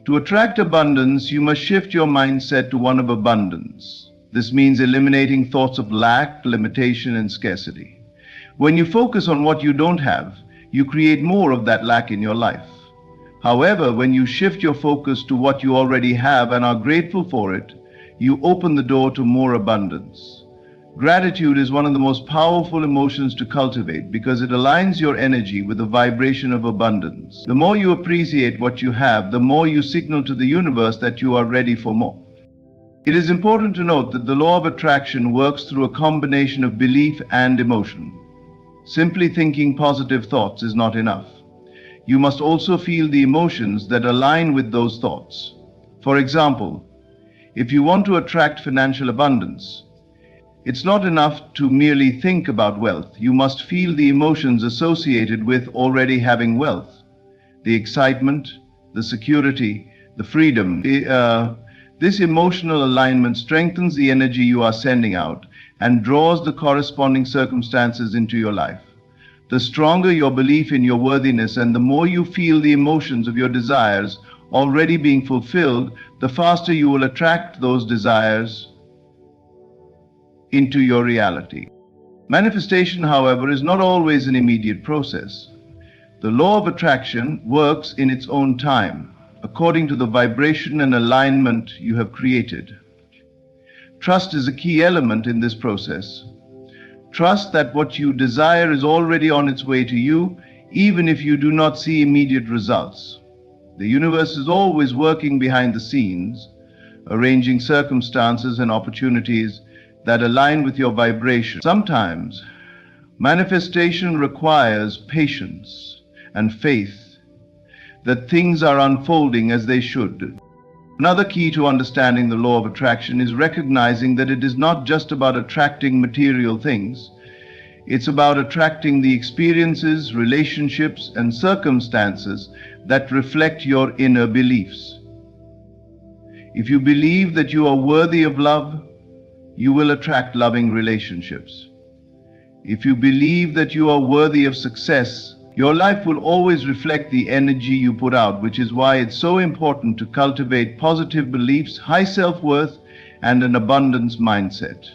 To attract abundance, you must shift your mindset to one of abundance. This means eliminating thoughts of lack, limitation, and scarcity. When you focus on what you don't have, you create more of that lack in your life. However, when you shift your focus to what you already have and are grateful for it, you open the door to more abundance. Gratitude is one of the most powerful emotions to cultivate because it aligns your energy with the vibration of abundance. The more you appreciate what you have, the more you signal to the universe that you are ready for more. It is important to note that the law of attraction works through a combination of belief and emotion. Simply thinking positive thoughts is not enough. You must also feel the emotions that align with those thoughts. For example, if you want to attract financial abundance, it's not enough to merely think about wealth. You must feel the emotions associated with already having wealth. The excitement, the security, the freedom. This emotional alignment strengthens the energy you are sending out and draws the corresponding circumstances into your life. The stronger your belief in your worthiness and the more you feel the emotions of your desires already being fulfilled, the faster you will attract those desires into your reality. Manifestation, however, is not always an immediate process. The law of attraction works in its own time, according to the vibration and alignment you have created. Trust is a key element in this process. Trust that what you desire is already on its way to you, even if you do not see immediate results. The universe is always working behind the scenes, arranging circumstances and opportunities that align with your vibration. Sometimes, manifestation requires patience and faith that things are unfolding as they should. Another key to understanding the law of attraction is recognizing that it is not just about attracting material things. It's about attracting the experiences, relationships, and circumstances that reflect your inner beliefs. If you believe that you are worthy of love, you will attract loving relationships. If you believe that you are worthy of success, your life will always reflect the energy you put out, which is why it's so important to cultivate positive beliefs, high self-worth, and an abundance mindset.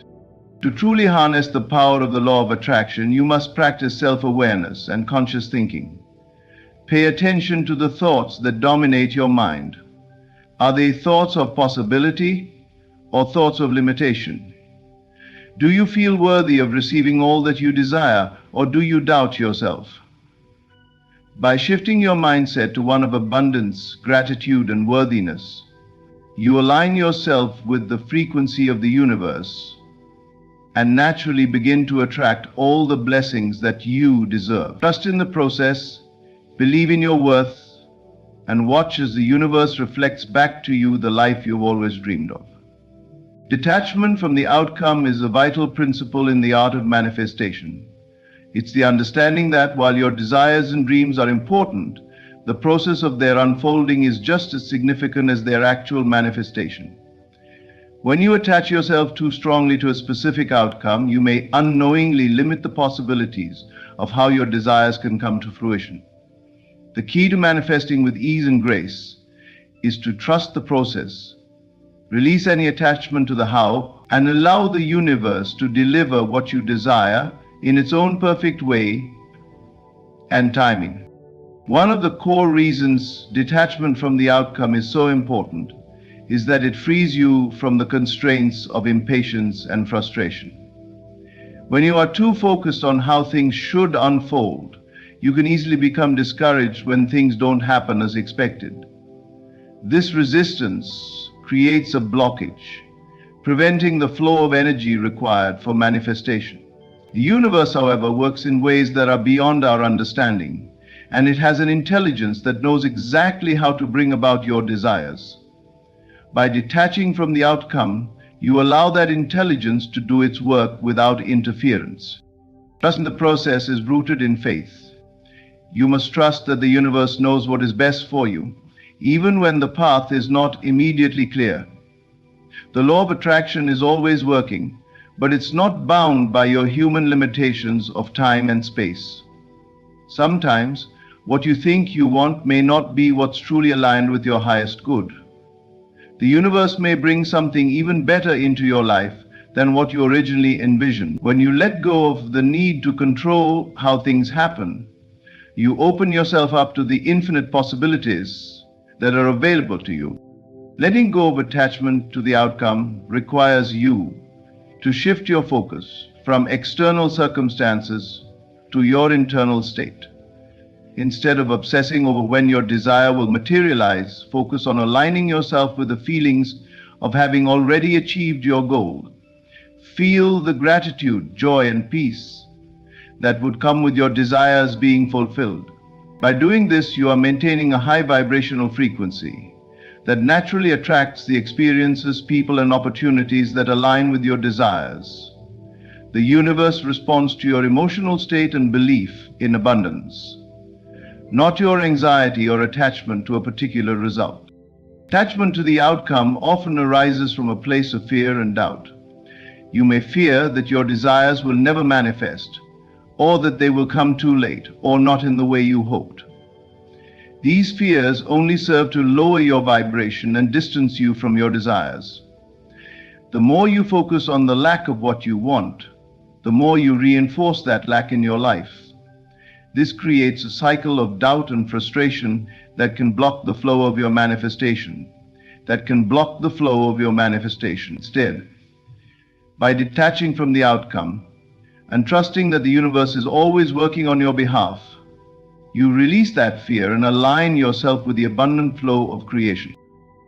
To truly harness the power of the law of attraction, you must practice self-awareness and conscious thinking. Pay attention to the thoughts that dominate your mind. Are they thoughts of possibility or thoughts of limitation? Do you feel worthy of receiving all that you desire, or do you doubt yourself? By shifting your mindset to one of abundance, gratitude, and worthiness, you align yourself with the frequency of the universe and naturally begin to attract all the blessings that you deserve. Trust in the process, believe in your worth, and watch as the universe reflects back to you the life you've always dreamed of. Detachment from the outcome is a vital principle in the art of manifestation. It's the understanding that while your desires and dreams are important, the process of their unfolding is just as significant as their actual manifestation. When you attach yourself too strongly to a specific outcome, you may unknowingly limit the possibilities of how your desires can come to fruition. The key to manifesting with ease and grace is to trust the process, release any attachment to the how, and allow the universe to deliver what you desire in its own perfect way and timing. One of the core reasons detachment from the outcome is so important is that it frees you from the constraints of impatience and frustration. When you are too focused on how things should unfold, you can easily become discouraged when things don't happen as expected. This resistance creates a blockage, preventing the flow of energy required for manifestation. The universe, however, works in ways that are beyond our understanding, and it has an intelligence that knows exactly how to bring about your desires. By detaching from the outcome, you allow that intelligence to do its work without interference. Trust in the process is rooted in faith. You must trust that the universe knows what is best for you, even when the path is not immediately clear. The law of attraction is always working, but it's not bound by your human limitations of time and space. Sometimes, what you think you want may not be what's truly aligned with your highest good. The universe may bring something even better into your life than what you originally envisioned. When you let go of the need to control how things happen, you open yourself up to the infinite possibilities that are available to you. Letting go of attachment to the outcome requires you to shift your focus from external circumstances to your internal state. Instead of obsessing over when your desire will materialize, focus on aligning yourself with the feelings of having already achieved your goal. Feel the gratitude, joy, and peace that would come with your desires being fulfilled. By doing this, you are maintaining a high vibrational frequency that naturally attracts the experiences, people, and opportunities that align with your desires. The universe responds to your emotional state and belief in abundance, not your anxiety or attachment to a particular result. Attachment to the outcome often arises from a place of fear and doubt. You may fear that your desires will never manifest, or that they will come too late, or not in the way you hoped. These fears only serve to lower your vibration and distance you from your desires. The more you focus on the lack of what you want, the more you reinforce that lack in your life. This creates a cycle of doubt and frustration that can block the flow of your manifestation. Instead, by detaching from the outcome and trusting that the universe is always working on your behalf, you release that fear and align yourself with the abundant flow of creation.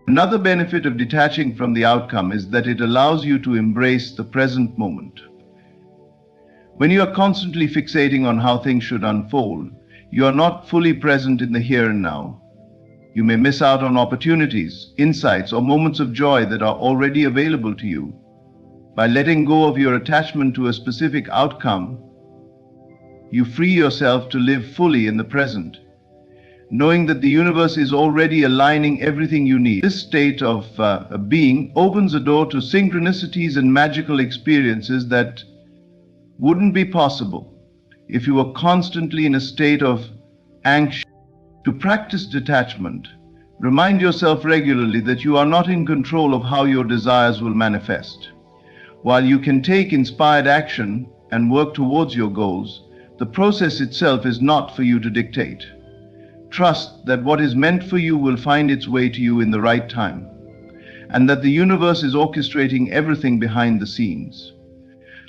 Another benefit of detaching from the outcome is that it allows you to embrace the present moment. When you are constantly fixating on how things should unfold, you are not fully present in the here and now. You may miss out on opportunities, insights, or moments of joy that are already available to you. By letting go of your attachment to a specific outcome, you free yourself to live fully in the present, knowing that the universe is already aligning everything you need. This state of being opens a door to synchronicities and magical experiences that wouldn't be possible if you were constantly in a state of anxiety. To practice detachment, remind yourself regularly that you are not in control of how your desires will manifest. While you can take inspired action and work towards your goals, the process itself is not for you to dictate. Trust that what is meant for you will find its way to you in the right time, and that the universe is orchestrating everything behind the scenes.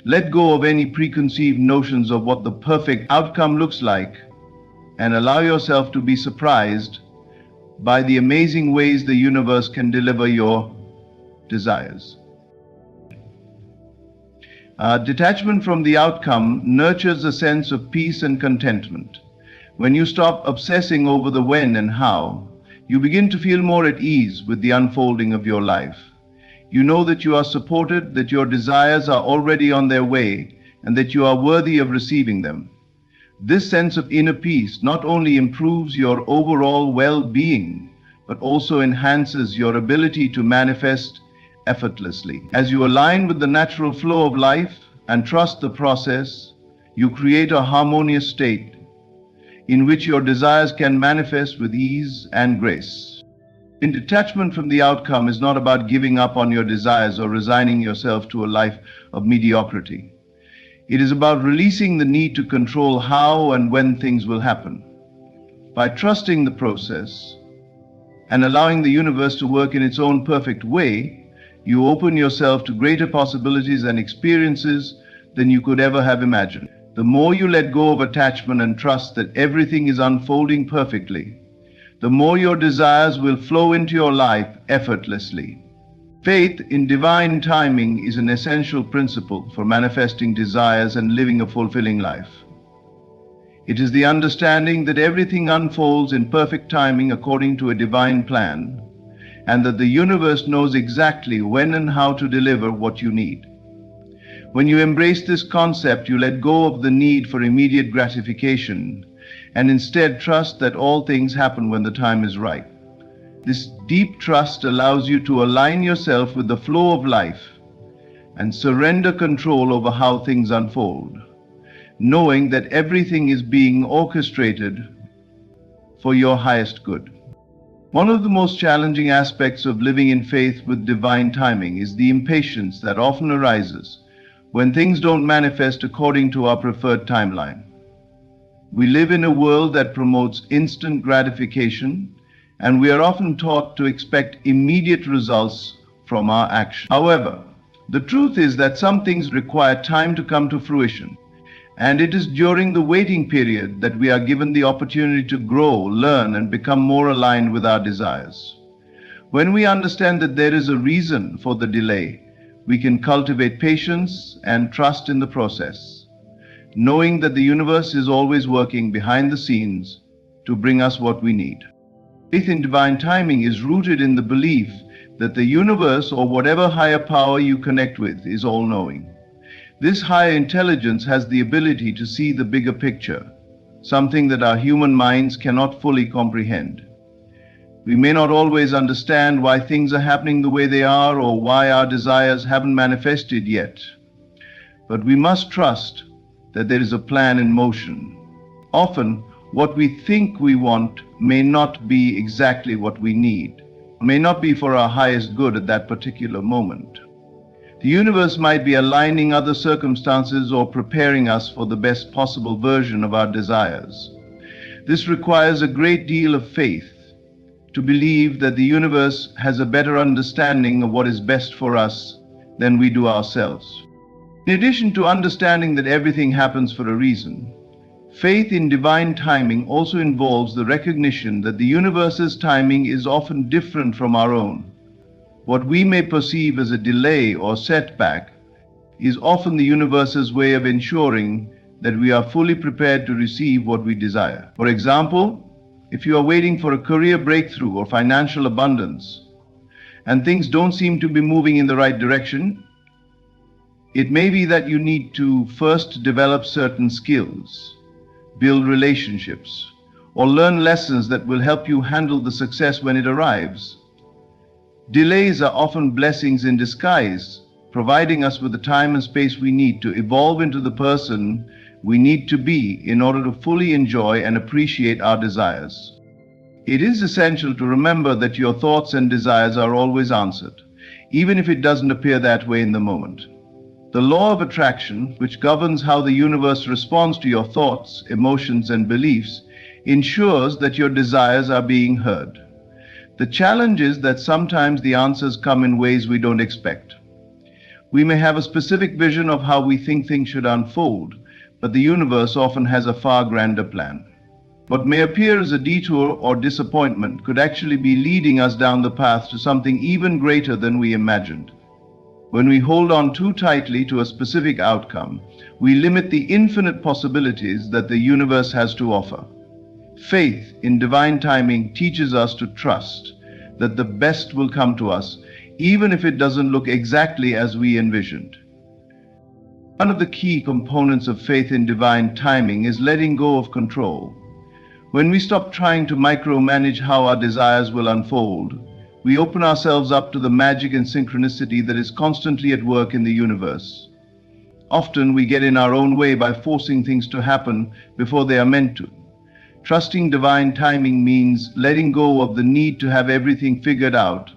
Let go of any preconceived notions of what the perfect outcome looks like, and allow yourself to be surprised by the amazing ways the universe can deliver your desires. Detachment from the outcome nurtures a sense of peace and contentment. When you stop obsessing over the when and how, you begin to feel more at ease with the unfolding of your life. You know that you are supported, that your desires are already on their way, and that you are worthy of receiving them. This sense of inner peace not only improves your overall well-being, but also enhances your ability to manifest effortlessly. As you align with the natural flow of life and trust the process, you create a harmonious state in which your desires can manifest with ease and grace. Detachment from the outcome is not about giving up on your desires or resigning yourself to a life of mediocrity. It is about releasing the need to control how and when things will happen. By trusting the process and allowing the universe to work in its own perfect way, you open yourself to greater possibilities and experiences than you could ever have imagined. The more you let go of attachment and trust that everything is unfolding perfectly, the more your desires will flow into your life effortlessly. Faith in divine timing is an essential principle for manifesting desires and living a fulfilling life. It is the understanding that everything unfolds in perfect timing according to a divine plan, and that the universe knows exactly when and how to deliver what you need. When you embrace this concept, you let go of the need for immediate gratification and instead trust that all things happen when the time is right. This deep trust allows you to align yourself with the flow of life and surrender control over how things unfold, knowing that everything is being orchestrated for your highest good. One of the most challenging aspects of living in faith with divine timing is the impatience that often arises when things don't manifest according to our preferred timeline. We live in a world that promotes instant gratification, and we are often taught to expect immediate results from our actions. However, the truth is that some things require time to come to fruition, and it is during the waiting period that we are given the opportunity to grow, learn, and become more aligned with our desires. When we understand that there is a reason for the delay, we can cultivate patience and trust in the process, knowing that the universe is always working behind the scenes to bring us what we need. Faith in divine timing is rooted in the belief that the universe, or whatever higher power you connect with, is all-knowing. This higher intelligence has the ability to see the bigger picture, something that our human minds cannot fully comprehend. We may not always understand why things are happening the way they are, or why our desires haven't manifested yet. But we must trust that there is a plan in motion. Often, what we think we want may not be exactly what we need, may not be for our highest good at that particular moment. The universe might be aligning other circumstances or preparing us for the best possible version of our desires. This requires a great deal of faith to believe that the universe has a better understanding of what is best for us than we do ourselves. In addition to understanding that everything happens for a reason, faith in divine timing also involves the recognition that the universe's timing is often different from our own. What we may perceive as a delay or setback is often the universe's way of ensuring that we are fully prepared to receive what we desire. For example, if you are waiting for a career breakthrough or financial abundance, and things don't seem to be moving in the right direction, it may be that you need to first develop certain skills, build relationships, or learn lessons that will help you handle the success when it arrives. Delays are often blessings in disguise, providing us with the time and space we need to evolve into the person we need to be in order to fully enjoy and appreciate our desires. It is essential to remember that your thoughts and desires are always answered, even if it doesn't appear that way in the moment. The law of attraction, which governs how the universe responds to your thoughts, emotions, and beliefs, ensures that your desires are being heard. The challenge is that sometimes the answers come in ways we don't expect. We may have a specific vision of how we think things should unfold, but the universe often has a far grander plan. What may appear as a detour or disappointment could actually be leading us down the path to something even greater than we imagined. When we hold on too tightly to a specific outcome, we limit the infinite possibilities that the universe has to offer. Faith in divine timing teaches us to trust that the best will come to us, even if it doesn't look exactly as we envisioned. One of the key components of faith in divine timing is letting go of control. When we stop trying to micromanage how our desires will unfold, we open ourselves up to the magic and synchronicity that is constantly at work in the universe. Often we get in our own way by forcing things to happen before they are meant to. Trusting divine timing means letting go of the need to have everything figured out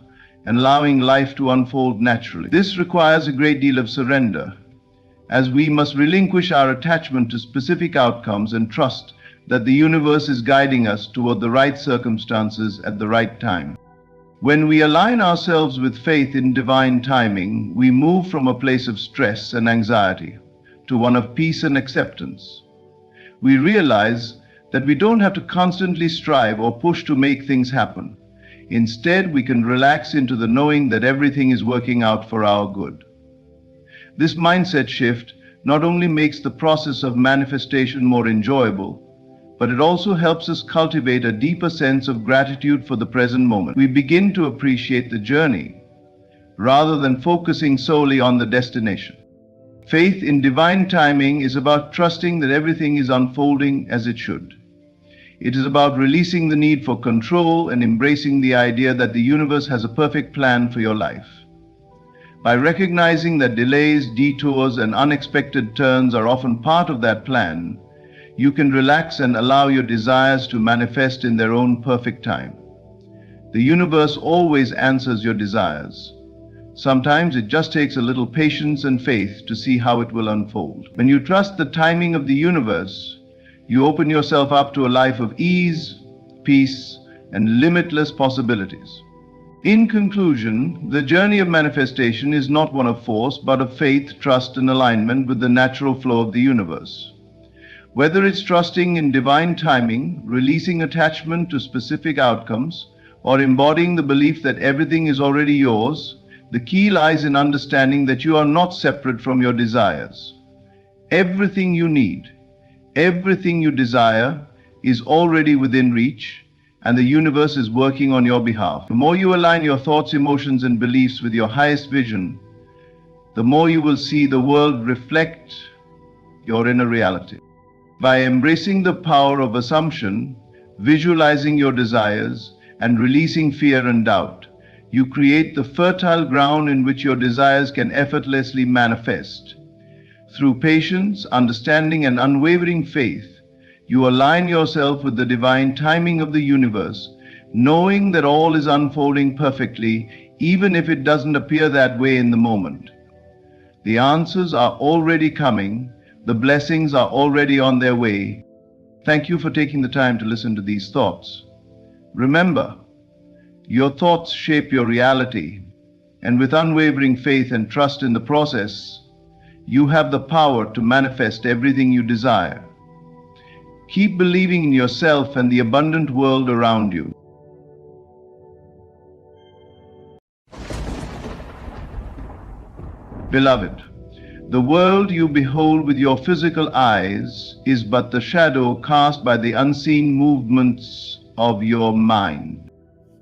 and allowing life to unfold naturally. This requires a great deal of surrender, as we must relinquish our attachment to specific outcomes and trust that the universe is guiding us toward the right circumstances at the right time. When we align ourselves with faith in divine timing, we move from a place of stress and anxiety to one of peace and acceptance. We realize that we don't have to constantly strive or push to make things happen. Instead, we can relax into the knowing that everything is working out for our good. This mindset shift not only makes the process of manifestation more enjoyable, but it also helps us cultivate a deeper sense of gratitude for the present moment. We begin to appreciate the journey rather than focusing solely on the destination. Faith in divine timing is about trusting that everything is unfolding as it should. It is about releasing the need for control and embracing the idea that the universe has a perfect plan for your life. By recognizing that delays, detours, and unexpected turns are often part of that plan, you can relax and allow your desires to manifest in their own perfect time. The universe always answers your desires. Sometimes it just takes a little patience and faith to see how it will unfold. When you trust the timing of the universe, you open yourself up to a life of ease, peace, and limitless possibilities. In conclusion, the journey of manifestation is not one of force, but of faith, trust, and alignment with the natural flow of the universe. Whether it's trusting in divine timing, releasing attachment to specific outcomes, or embodying the belief that everything is already yours, the key lies in understanding that you are not separate from your desires. Everything you need, everything you desire, is already within reach, and the universe is working on your behalf. The more you align your thoughts, emotions, and beliefs with your highest vision, the more you will see the world reflect your inner reality. By embracing the power of assumption, visualizing your desires, and releasing fear and doubt, you create the fertile ground in which your desires can effortlessly manifest. Through patience, understanding, and unwavering faith, you align yourself with the divine timing of the universe, knowing that all is unfolding perfectly, even if it doesn't appear that way in the moment. The answers are already coming. The blessings are already on their way. Thank you for taking the time to listen to these thoughts. Remember, your thoughts shape your reality, and with unwavering faith and trust in the process, you have the power to manifest everything you desire. Keep believing in yourself and the abundant world around you. Beloved, the world you behold with your physical eyes is but the shadow cast by the unseen movements of your mind.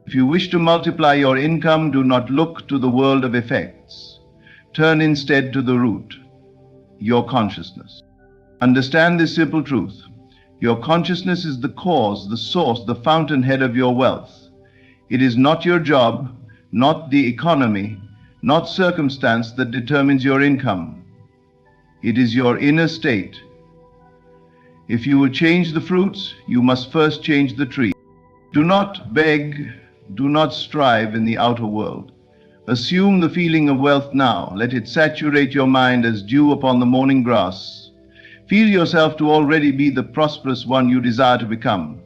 If you wish to multiply your income, do not look to the world of effects. Turn instead to the root, your consciousness. Understand this simple truth. Your consciousness is the cause, the source, the fountainhead of your wealth. It is not your job, not the economy, not circumstance that determines your income. It is your inner state. If you would change the fruits, you must first change the tree. Do not beg, do not strive in the outer world. Assume the feeling of wealth now. Let it saturate your mind as dew upon the morning grass. Feel yourself to already be the prosperous one you desire to become.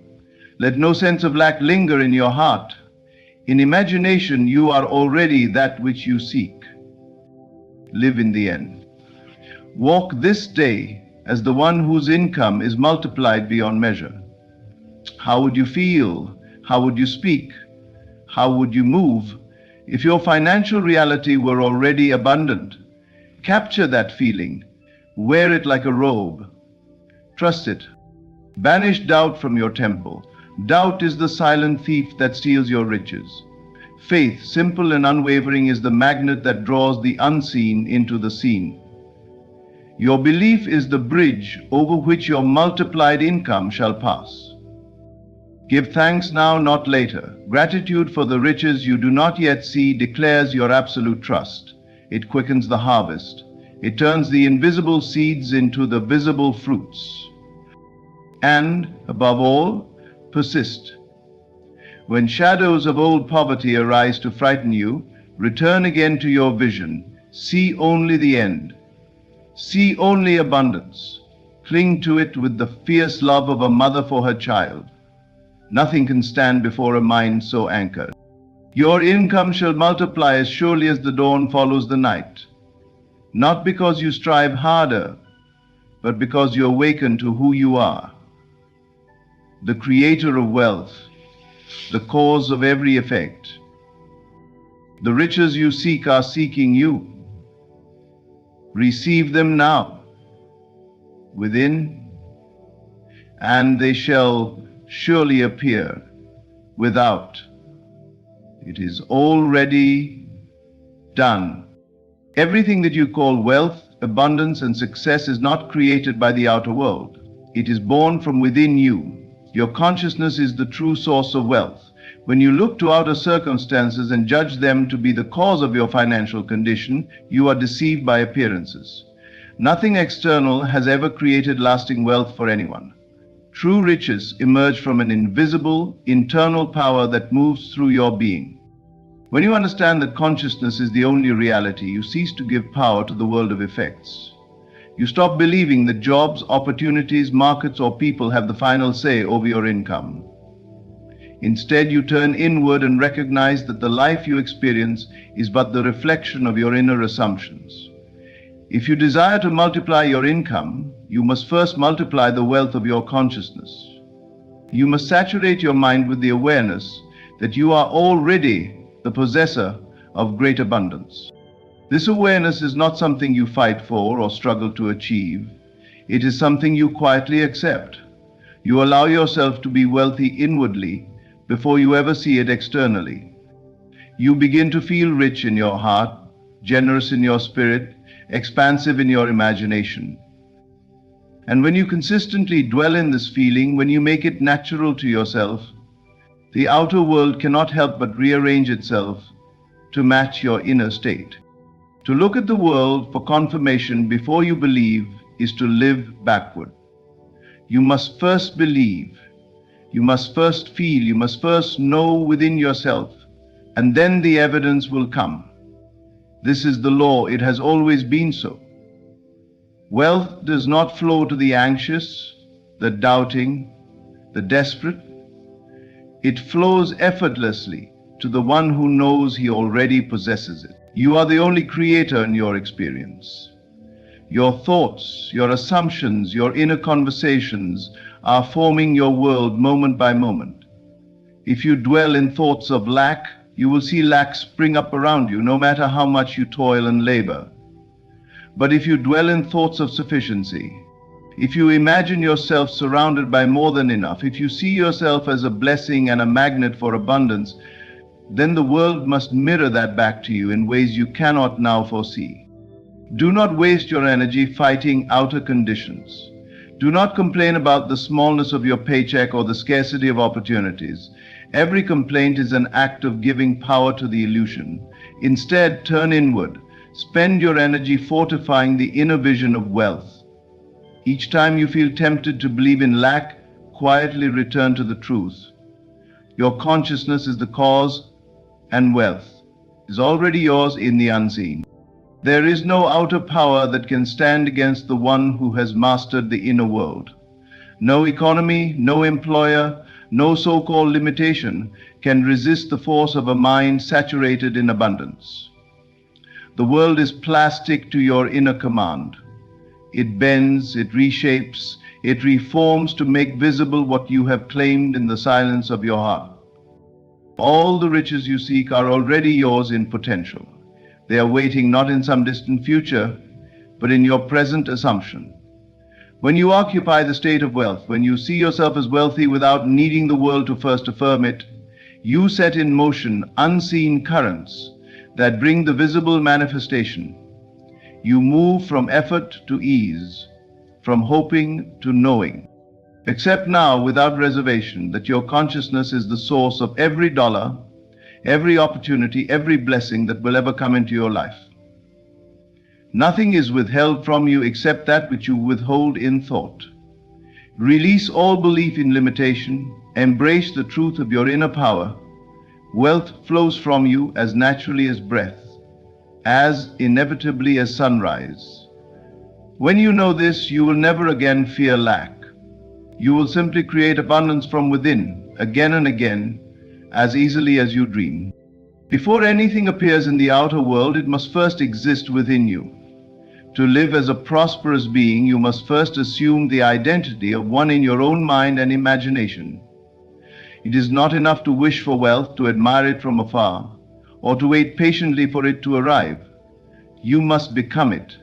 Let no sense of lack linger in your heart. In imagination, you are already that which you seek. Live in the end. Walk this day as the one whose income is multiplied beyond measure. How would you feel? How would you speak? How would you move if your financial reality were already abundant? Capture that feeling. Wear it like a robe. Trust it. Banish doubt from your temple. Doubt is the silent thief that steals your riches. Faith, simple and unwavering, is the magnet that draws the unseen into the seen. Your belief is the bridge over which your multiplied income shall pass. Give thanks now, not later. Gratitude for the riches you do not yet see declares your absolute trust. It quickens the harvest. It turns the invisible seeds into the visible fruits. And, above all, persist. When shadows of old poverty arise to frighten you, return again to your vision. See only the end. See only abundance. Cling to it with the fierce love of a mother for her child. Nothing can stand before a mind so anchored. Your income shall multiply as surely as the dawn follows the night. Not because you strive harder, but because you awaken to who you are. The creator of wealth, the cause of every effect. The riches you seek are seeking you. Receive them now, within, and they shall surely appear without. It is already done. Everything that you call wealth, abundance, and success is not created by the outer world. It is born from within you. Your consciousness is the true source of wealth. When you look to outer circumstances and judge them to be the cause of your financial condition, you are deceived by appearances. Nothing external has ever created lasting wealth for anyone. True riches emerge from an invisible, internal power that moves through your being. When you understand that consciousness is the only reality, you cease to give power to the world of effects. You stop believing that jobs, opportunities, markets, or people have the final say over your income. Instead, you turn inward and recognize that the life you experience is but the reflection of your inner assumptions. If you desire to multiply your income, you must first multiply the wealth of your consciousness. You must saturate your mind with the awareness that you are already the possessor of great abundance. This awareness is not something you fight for or struggle to achieve. It is something you quietly accept. You allow yourself to be wealthy inwardly before you ever see it externally. You begin to feel rich in your heart, generous in your spirit, expansive in your imagination. And when you consistently dwell in this feeling, when you make it natural to yourself, the outer world cannot help but rearrange itself to match your inner state. To look at the world for confirmation before you believe is to live backward. You must first believe, you must first feel, you must first know within yourself, and then the evidence will come. This is the law, it has always been so. Wealth does not flow to the anxious, the doubting, the desperate. It flows effortlessly to the one who knows he already possesses it. You are the only creator in your experience. Your thoughts, your assumptions, your inner conversations are forming your world moment by moment. If you dwell in thoughts of lack, you will see lack spring up around you, no matter how much you toil and labor. But if you dwell in thoughts of sufficiency, if you imagine yourself surrounded by more than enough, if you see yourself as a blessing and a magnet for abundance, then the world must mirror that back to you in ways you cannot now foresee. Do not waste your energy fighting outer conditions. Do not complain about the smallness of your paycheck or the scarcity of opportunities. Every complaint is an act of giving power to the illusion. Instead, turn inward. Spend your energy fortifying the inner vision of wealth. Each time you feel tempted to believe in lack, quietly return to the truth. Your consciousness is the cause, and wealth is already yours in the unseen. There is no outer power that can stand against the one who has mastered the inner world. No economy, no employer, no so-called limitation can resist the force of a mind saturated in abundance. The world is plastic to your inner command. It bends, it reshapes, it reforms to make visible what you have claimed in the silence of your heart. All the riches you seek are already yours in potential. They are waiting not in some distant future, but in your present assumption. When you occupy the state of wealth, when you see yourself as wealthy without needing the world to first affirm it, you set in motion unseen currents that bring the visible manifestation. You move from effort to ease, from hoping to knowing. Accept now without reservation that your consciousness is the source of every dollar, every opportunity, every blessing that will ever come into your life. Nothing is withheld from you except that which you withhold in thought. Release all belief in limitation. Embrace the truth of your inner power. Wealth flows from you as naturally as breath, as inevitably as sunrise. When you know this, you will never again fear lack. You will simply create abundance from within, again and again, as easily as you dream. Before anything appears in the outer world, it must first exist within you. To live as a prosperous being, you must first assume the identity of one in your own mind and imagination. It is not enough to wish for wealth, to admire it from afar, or to wait patiently for it to arrive. You must become it.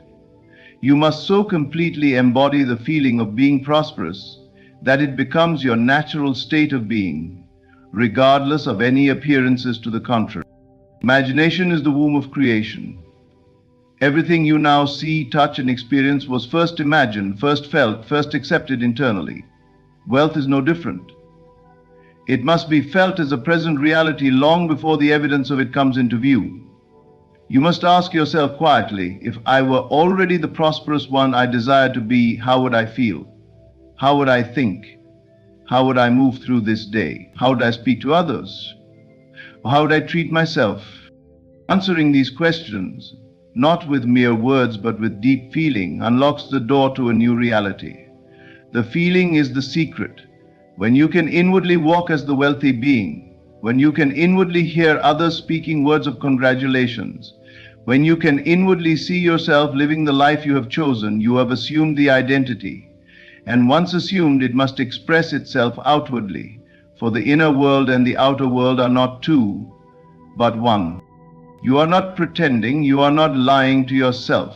You must so completely embody the feeling of being prosperous that it becomes your natural state of being, regardless of any appearances to the contrary. Imagination is the womb of creation. Everything you now see, touch, and experience was first imagined, first felt, first accepted internally. Wealth is no different. It must be felt as a present reality long before the evidence of it comes into view. You must ask yourself quietly, if I were already the prosperous one I desire to be, how would I feel? How would I think? How would I move through this day? How would I speak to others? Or how would I treat myself? Answering these questions, not with mere words but with deep feeling, unlocks the door to a new reality. The feeling is the secret. When you can inwardly walk as the wealthy being, when you can inwardly hear others speaking words of congratulations, when you can inwardly see yourself living the life you have chosen, you have assumed the identity. And once assumed, it must express itself outwardly, for the inner world and the outer world are not two, but one. You are not pretending, you are not lying to yourself.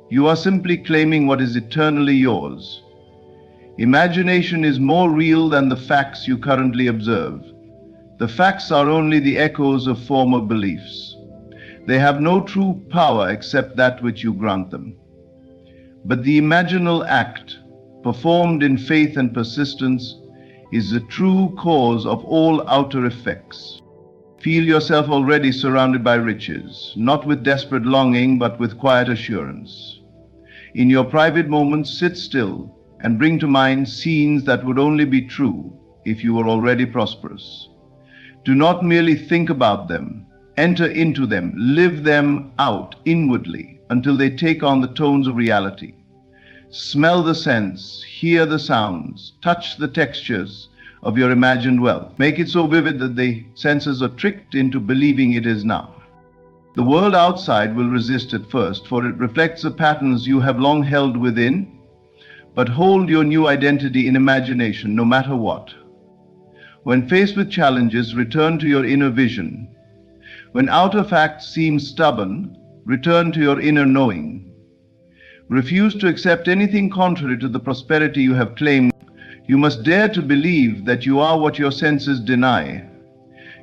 You are simply claiming what is eternally yours. Imagination is more real than the facts you currently observe. The facts are only the echoes of former beliefs. They have no true power except that which you grant them. But the imaginal act, performed in faith and persistence, is the true cause of all outer effects. Feel yourself already surrounded by riches, not with desperate longing, but with quiet assurance. In your private moments, sit still and bring to mind scenes that would only be true if you were already prosperous. Do not merely think about them, enter into them, live them out inwardly until they take on the tones of reality. Smell the scents, hear the sounds, touch the textures of your imagined wealth. Make it so vivid that the senses are tricked into believing it is now. The world outside will resist at first, for it reflects the patterns you have long held within, but hold your new identity in imagination no matter what. When faced with challenges, return to your inner vision. When outer facts seem stubborn, return to your inner knowing. Refuse to accept anything contrary to the prosperity you have claimed. You must dare to believe that you are what your senses deny.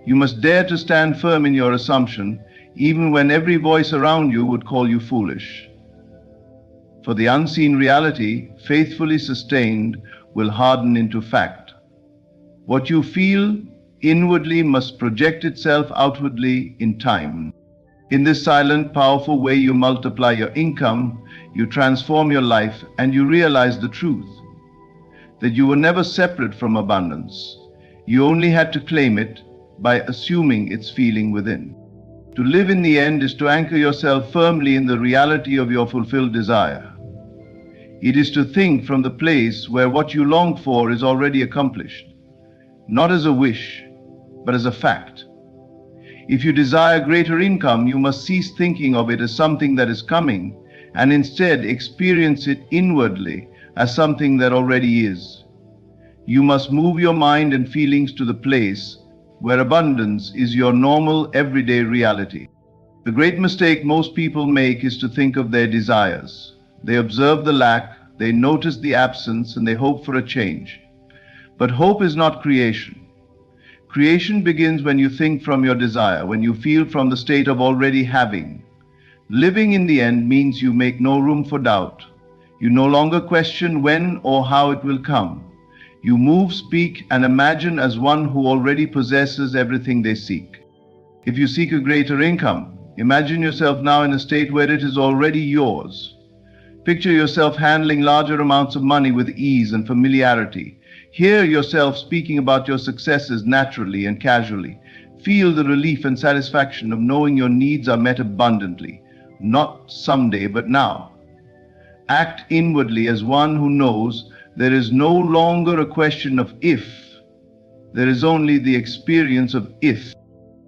You must dare to stand firm in your assumption, even when every voice around you would call you foolish. For the unseen reality, faithfully sustained, will harden into fact. What you feel inwardly must project itself outwardly in time. In this silent, powerful way, you multiply your income, you transform your life, and you realize the truth, that you were never separate from abundance. You only had to claim it by assuming its feeling within. To live in the end is to anchor yourself firmly in the reality of your fulfilled desire. It is to think from the place where what you long for is already accomplished, not as a wish, but as a fact. If you desire greater income, you must cease thinking of it as something that is coming, and instead experience it inwardly as something that already is. You must move your mind and feelings to the place where abundance is your normal, everyday reality. The great mistake most people make is to think of their desires. They observe the lack, they notice the absence, and they hope for a change. But hope is not creation. Creation begins when you think from your desire, when you feel from the state of already having. Living in the end means you make no room for doubt. You no longer question when or how it will come. You move, speak, and imagine as one who already possesses everything they seek. If you seek a greater income, imagine yourself now in a state where it is already yours. Picture yourself handling larger amounts of money with ease and familiarity. Hear yourself speaking about your successes naturally and casually. Feel the relief and satisfaction of knowing your needs are met abundantly, not someday, but now. Act inwardly as one who knows there is no longer a question of if. There is only the experience of if.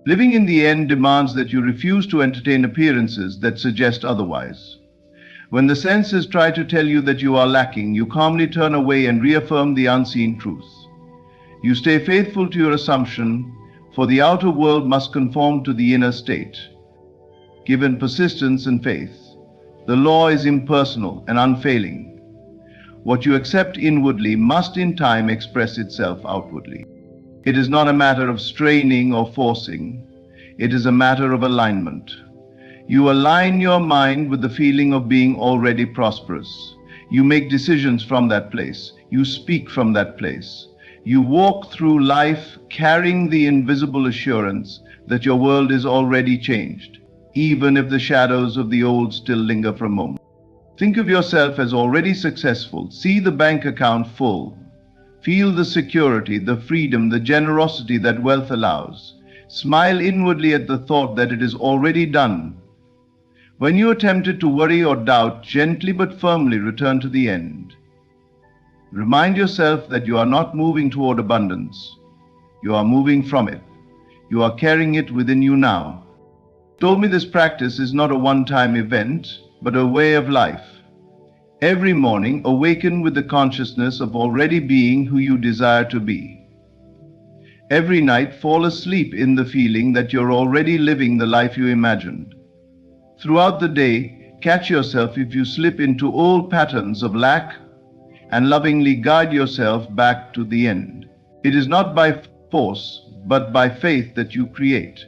Living in the end demands that you refuse to entertain appearances that suggest otherwise. When the senses try to tell you that you are lacking, you calmly turn away and reaffirm the unseen truth. You stay faithful to your assumption, for the outer world must conform to the inner state. Given persistence and faith, the law is impersonal and unfailing. What you accept inwardly must in time express itself outwardly. It is not a matter of straining or forcing. It is a matter of alignment. You align your mind with the feeling of being already prosperous. You make decisions from that place. You speak from that place. You walk through life carrying the invisible assurance that your world is already changed, even if the shadows of the old still linger for a moment. Think of yourself as already successful. See the bank account full. Feel the security, the freedom, the generosity that wealth allows. Smile inwardly at the thought that it is already done. When you are tempted to worry or doubt, gently but firmly return to the end. Remind yourself that you are not moving toward abundance. You are moving from it. You are carrying it within you now. Told me this practice is not a one-time event, but a way of life. Every morning, awaken with the consciousness of already being who you desire to be. Every night, fall asleep in the feeling that you're already living the life you imagined. Throughout the day, catch yourself if you slip into old patterns of lack and lovingly guide yourself back to the end. It is not by force, but by faith that you create.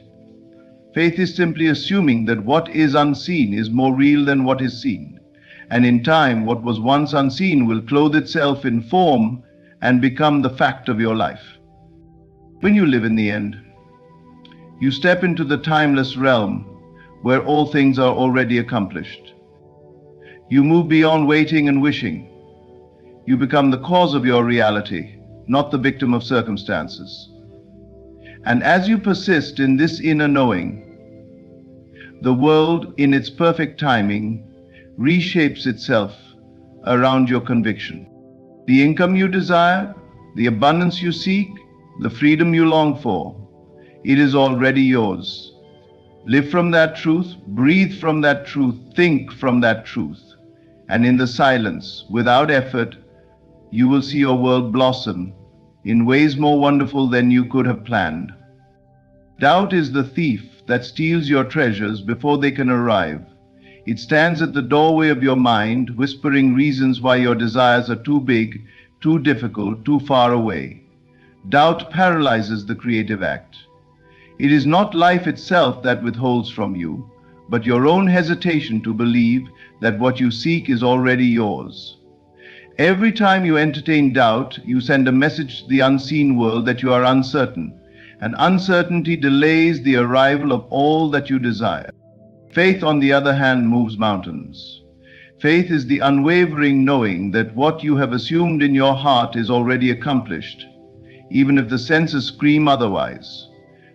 Faith is simply assuming that what is unseen is more real than what is seen. And in time, what was once unseen will clothe itself in form and become the fact of your life. When you live in the end, you step into the timeless realm where all things are already accomplished. You move beyond waiting and wishing. You become the cause of your reality, not the victim of circumstances. And as you persist in this inner knowing, the world, in its perfect timing, reshapes itself around your conviction. The income you desire, the abundance you seek, the freedom you long for, it is already yours. Live from that truth, breathe from that truth, think from that truth. And in the silence, without effort, you will see your world blossom in ways more wonderful than you could have planned. Doubt is the thief that steals your treasures before they can arrive. It stands at the doorway of your mind, whispering reasons why your desires are too big, too difficult, too far away. Doubt paralyzes the creative act. It is not life itself that withholds from you, but your own hesitation to believe that what you seek is already yours. Every time you entertain doubt, you send a message to the unseen world that you are uncertain, and uncertainty delays the arrival of all that you desire. Faith, on the other hand, moves mountains. Faith is the unwavering knowing that what you have assumed in your heart is already accomplished, even if the senses scream otherwise.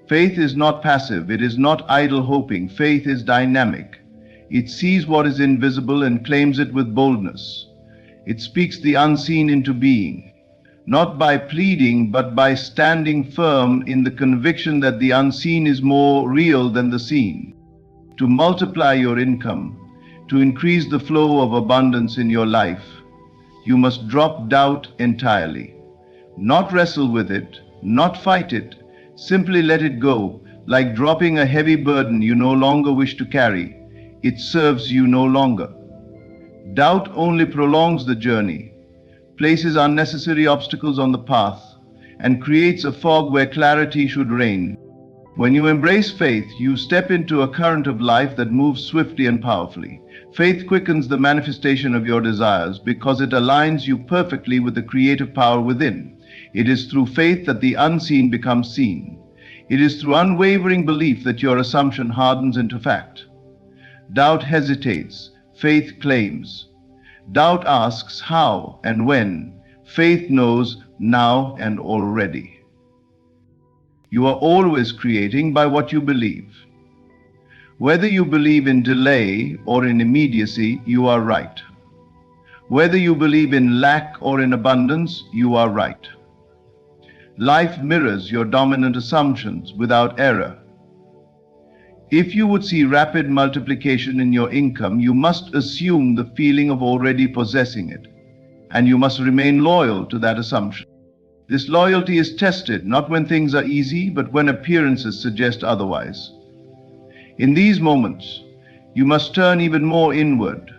Faith is not passive, it is not idle hoping. Faith is dynamic. It sees what is invisible and claims it with boldness. It speaks the unseen into being, not by pleading, but by standing firm in the conviction that the unseen is more real than the seen. To multiply your income, to increase the flow of abundance in your life, you must drop doubt entirely. Not wrestle with it, not fight it, simply let it go, like dropping a heavy burden you no longer wish to carry. It serves you no longer. Doubt only prolongs the journey, places unnecessary obstacles on the path, and creates a fog where clarity should reign. When you embrace faith, you step into a current of life that moves swiftly and powerfully. Faith quickens the manifestation of your desires because it aligns you perfectly with the creative power within. It is through faith that the unseen becomes seen. It is through unwavering belief that your assumption hardens into fact. Doubt hesitates, faith claims. Doubt asks how and when. Faith knows now and already. You are always creating by what you believe. Whether you believe in delay or in immediacy, you are right. Whether you believe in lack or in abundance, you are right. Life mirrors your dominant assumptions without error. If you would see rapid multiplication in your income, you must assume the feeling of already possessing it, and you must remain loyal to that assumption. This loyalty is tested not when things are easy, but when appearances suggest otherwise. In these moments, you must turn even more inward,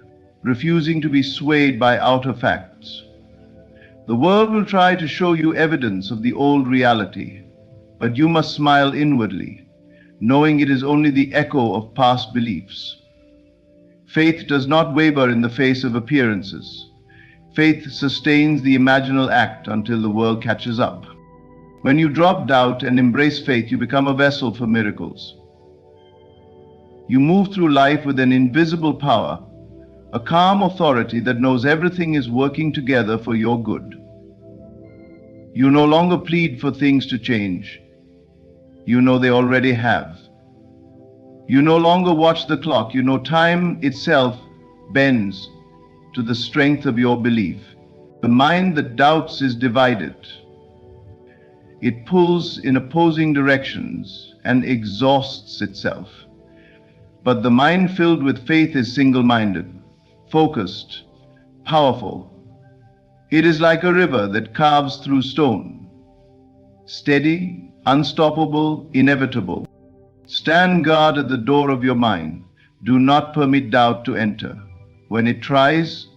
refusing to be swayed by outer facts. The world will try to show you evidence of the old reality, but you must smile inwardly, knowing it is only the echo of past beliefs. Faith does not waver in the face of appearances. Faith sustains the imaginal act until the world catches up. When you drop doubt and embrace faith, you become a vessel for miracles. You move through life with an invisible power, a calm authority that knows everything is working together for your good. You no longer plead for things to change. You know they already have. You no longer watch the clock. You know time itself bends to the strength of your belief. The mind that doubts is divided. It pulls in opposing directions and exhausts itself. But the mind filled with faith is single-minded, focused, powerful. It is like a river that carves through stone, steady, unstoppable, inevitable. Stand guard at the door of your mind. Do not permit doubt to enter. When it tries,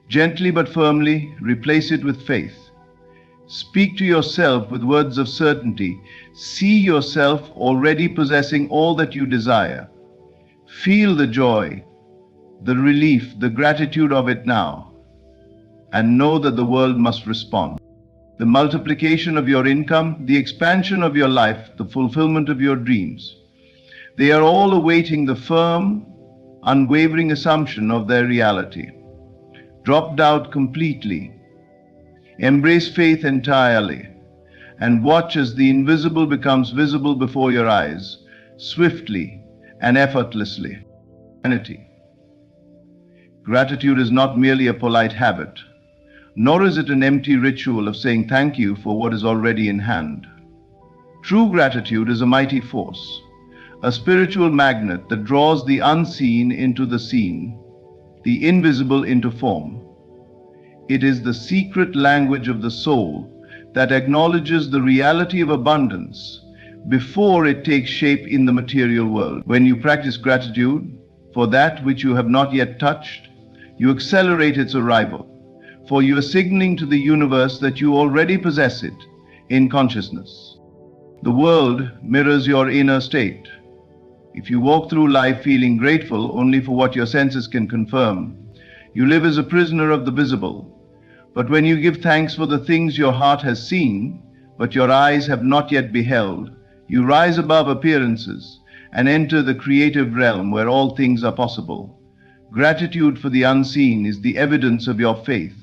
gently but firmly replace it with faith. Speak to yourself with words of certainty. See yourself already possessing all that you desire. Feel the joy, the relief, the gratitude of it now, and know that the world must respond. The multiplication of your income, the expansion of your life, the fulfillment of your dreams, they are all awaiting the firm, unwavering assumption of their reality. Drop doubt completely. Embrace faith entirely, and watch as the invisible becomes visible before your eyes, swiftly and effortlessly. Gratitude is not merely a polite habit, nor is it an empty ritual of saying thank you for what is already in hand. True gratitude is a mighty force, a spiritual magnet that draws the unseen into the seen, the invisible into form. It is the secret language of the soul that acknowledges the reality of abundance before it takes shape in the material world. When you practice gratitude for that which you have not yet touched, you accelerate its arrival, for you are signaling to the universe that you already possess it in consciousness. The world mirrors your inner state. If you walk through life feeling grateful only for what your senses can confirm, you live as a prisoner of the visible. But when you give thanks for the things your heart has seen, but your eyes have not yet beheld, you rise above appearances and enter the creative realm where all things are possible. Gratitude for the unseen is the evidence of your faith.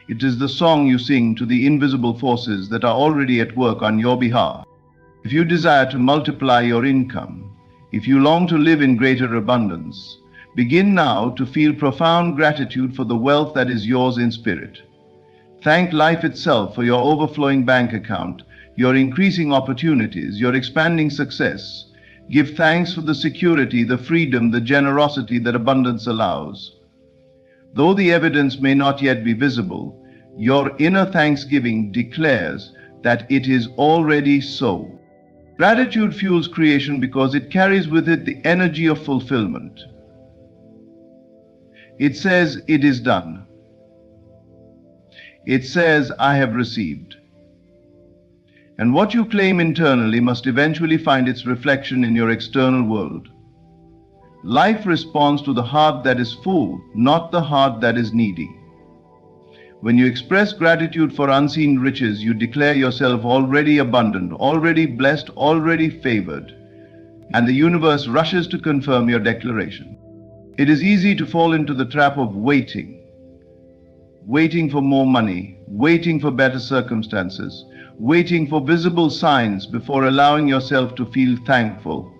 It is the song you sing to the invisible forces that are already at work on your behalf. If you desire to multiply your income, if you long to live in greater abundance, begin now to feel profound gratitude for the wealth that is yours in spirit. Thank life itself for your overflowing bank account, your increasing opportunities, your expanding success. Give thanks for the security, the freedom, the generosity that abundance allows. Though the evidence may not yet be visible, your inner thanksgiving declares that it is already so. Gratitude fuels creation because it carries with it the energy of fulfillment. It says, "It is done." It says, "I have received." And what you claim internally must eventually find its reflection in your external world. Life responds to the heart that is full, not the heart that is needy. When you express gratitude for unseen riches, you declare yourself already abundant, already blessed, already favored, and the universe rushes to confirm your declaration. It is easy to fall into the trap of waiting for more money, waiting for better circumstances, waiting for visible signs before allowing yourself to feel thankful.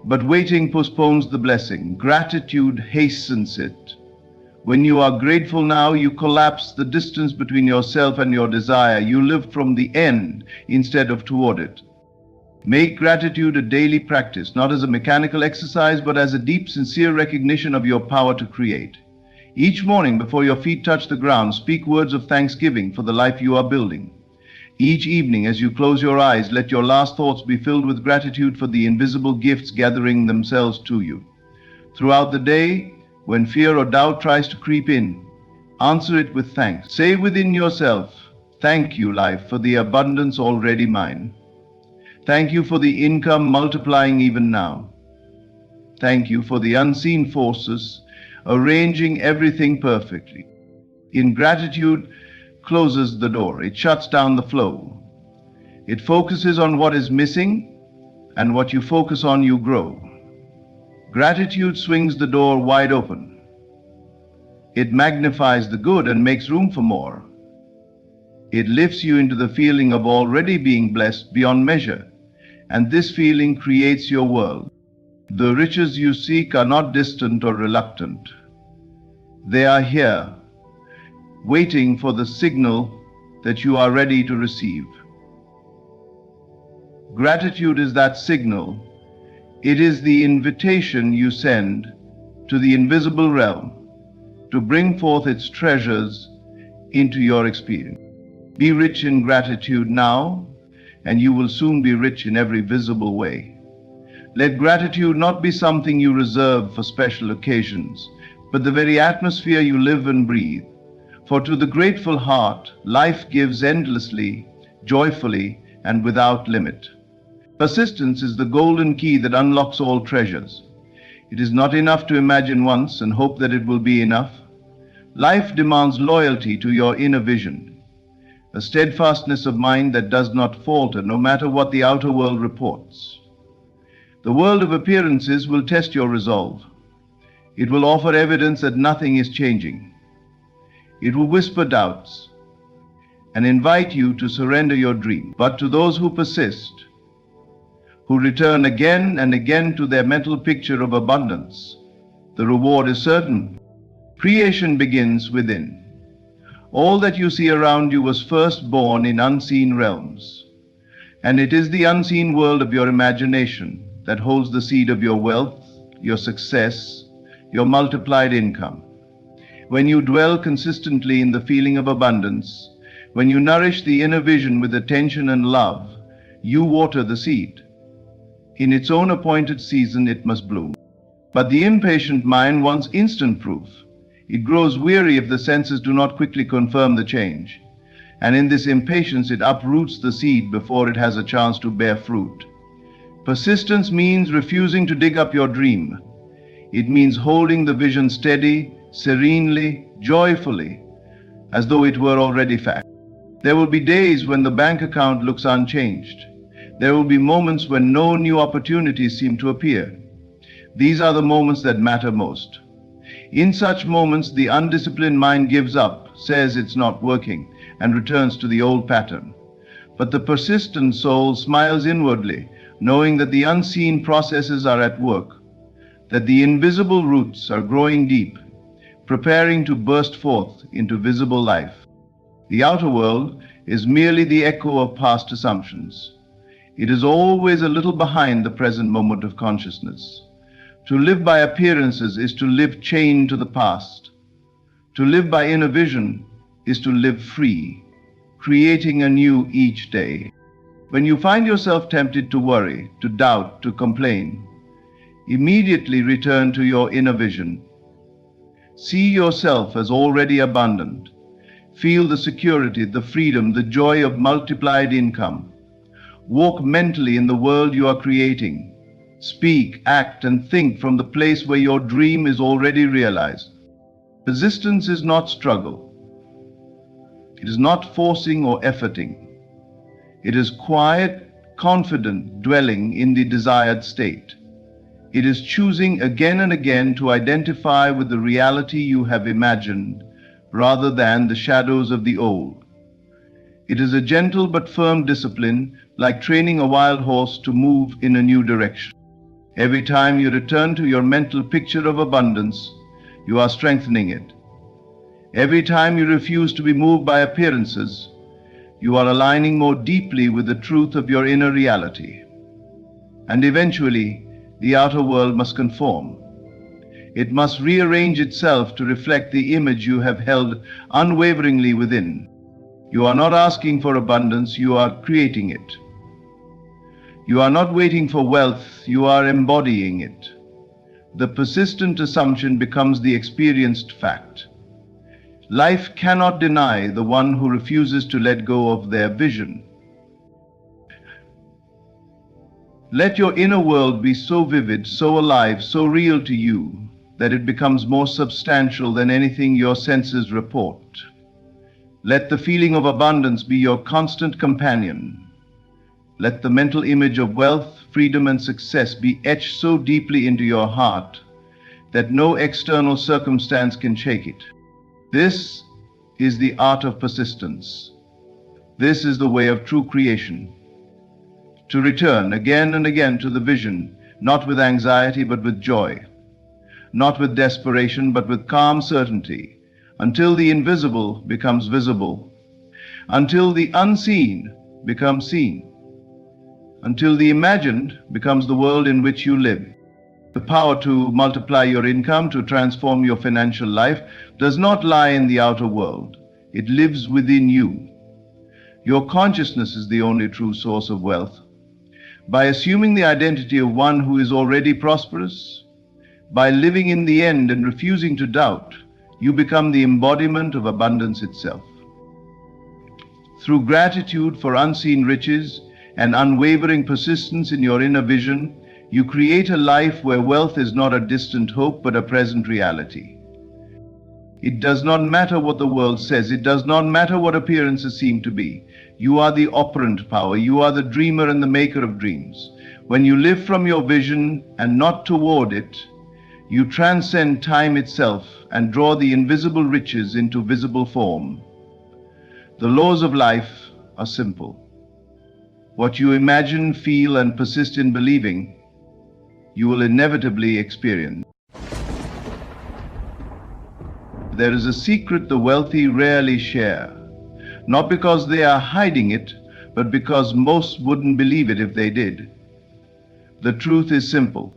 But waiting postpones the blessing. Gratitude hastens it. When you are grateful now, you collapse the distance between yourself and your desire. You live from the end instead of toward it. Make gratitude a daily practice, not as a mechanical exercise, but as a deep, sincere recognition of your power to create. Each morning before your feet touch the ground, speak words of thanksgiving for the life you are building. Each evening as you close your eyes, let your last thoughts be filled with gratitude for the invisible gifts gathering themselves to you. Throughout the day, when fear or doubt tries to creep in, answer it with thanks. Say within yourself, "Thank you, life, for the abundance already mine. Thank you for the income multiplying even now. Thank you for the unseen forces arranging everything perfectly." Ingratitude closes the door. It shuts down the flow. It focuses on what is missing, and what you focus on, you grow. Gratitude swings the door wide open. It magnifies the good and makes room for more. It lifts you into the feeling of already being blessed beyond measure, and this feeling creates your world. The riches you seek are not distant or reluctant. They are here, waiting for the signal that you are ready to receive. Gratitude is that signal. It is the invitation you send to the invisible realm to bring forth its treasures into your experience. Be rich in gratitude now, and you will soon be rich in every visible way. Let gratitude not be something you reserve for special occasions, but the very atmosphere you live and breathe. For to the grateful heart, life gives endlessly, joyfully, and without limit. Persistence is the golden key that unlocks all treasures. It is not enough to imagine once and hope that it will be enough. Life demands loyalty to your inner vision, a steadfastness of mind that does not falter no matter what the outer world reports. The world of appearances will test your resolve. It will offer evidence that nothing is changing. It will whisper doubts and invite you to surrender your dream. But to those who persist, who return again and again to their mental picture of abundance, the reward is certain. Creation begins within. All that you see around you was first born in unseen realms, and it is the unseen world of your imagination that holds the seed of your wealth, your success, your multiplied income. When you dwell consistently in the feeling of abundance, when you nourish the inner vision with attention and love, you water the seed. In its own appointed season it must bloom. But the impatient mind wants instant proof. It grows weary if the senses do not quickly confirm the change. And in this impatience it uproots the seed before it has a chance to bear fruit. Persistence means refusing to dig up your dream. It means holding the vision steady, serenely, joyfully, as though it were already fact. There will be days when the bank account looks unchanged. There will be moments when no new opportunities seem to appear. These are the moments that matter most. In such moments, the undisciplined mind gives up, says it's not working, and returns to the old pattern. But the persistent soul smiles inwardly, knowing that the unseen processes are at work, that the invisible roots are growing deep, preparing to burst forth into visible life. The outer world is merely the echo of past assumptions. It is always a little behind the present moment of consciousness. To live by appearances is to live chained to the past. To live by inner vision is to live free, creating anew each day. When you find yourself tempted to worry, to doubt, to complain, immediately return to your inner vision. See yourself as already abundant. Feel the security, the freedom, the joy of multiplied income. Walk mentally in the world you are creating. Speak, act, and think from the place where your dream is already realized. Persistence is not struggle. It is not forcing or efforting. It is quiet, confident dwelling in the desired state. It is choosing again and again to identify with the reality you have imagined rather than the shadows of the old. It is a gentle but firm discipline, like training a wild horse to move in a new direction. Every time you return to your mental picture of abundance, you are strengthening it. Every time you refuse to be moved by appearances, you are aligning more deeply with the truth of your inner reality. And eventually, the outer world must conform. It must rearrange itself to reflect the image you have held unwaveringly within. You are not asking for abundance, you are creating it. You are not waiting for wealth, you are embodying it. The persistent assumption becomes the experienced fact. Life cannot deny the one who refuses to let go of their vision. Let your inner world be so vivid, so alive, so real to you, that it becomes more substantial than anything your senses report. Let the feeling of abundance be your constant companion. Let the mental image of wealth, freedom, and success be etched so deeply into your heart that no external circumstance can shake it. This is the art of persistence. This is the way of true creation. To return again and again to the vision, not with anxiety but with joy, not with desperation but with calm certainty, until the invisible becomes visible, until the unseen becomes seen, until the imagined becomes the world in which you live. The power to multiply your income, to transform your financial life, does not lie in the outer world. It lives within you. Your consciousness is the only true source of wealth. By assuming the identity of one who is already prosperous, by living in the end and refusing to doubt, you become the embodiment of abundance itself. Through gratitude for unseen riches and unwavering persistence in your inner vision, you create a life where wealth is not a distant hope but a present reality. It does not matter what the world says. It does not matter what appearances seem to be. You are the operant power. You are the dreamer and the maker of dreams. When you live from your vision and not toward it, you transcend time itself and draw the invisible riches into visible form. The laws of life are simple. What you imagine, feel, and persist in believing, you will inevitably experience. There is a secret the wealthy rarely share, not because they are hiding it, but because most wouldn't believe it if they did. The truth is simple.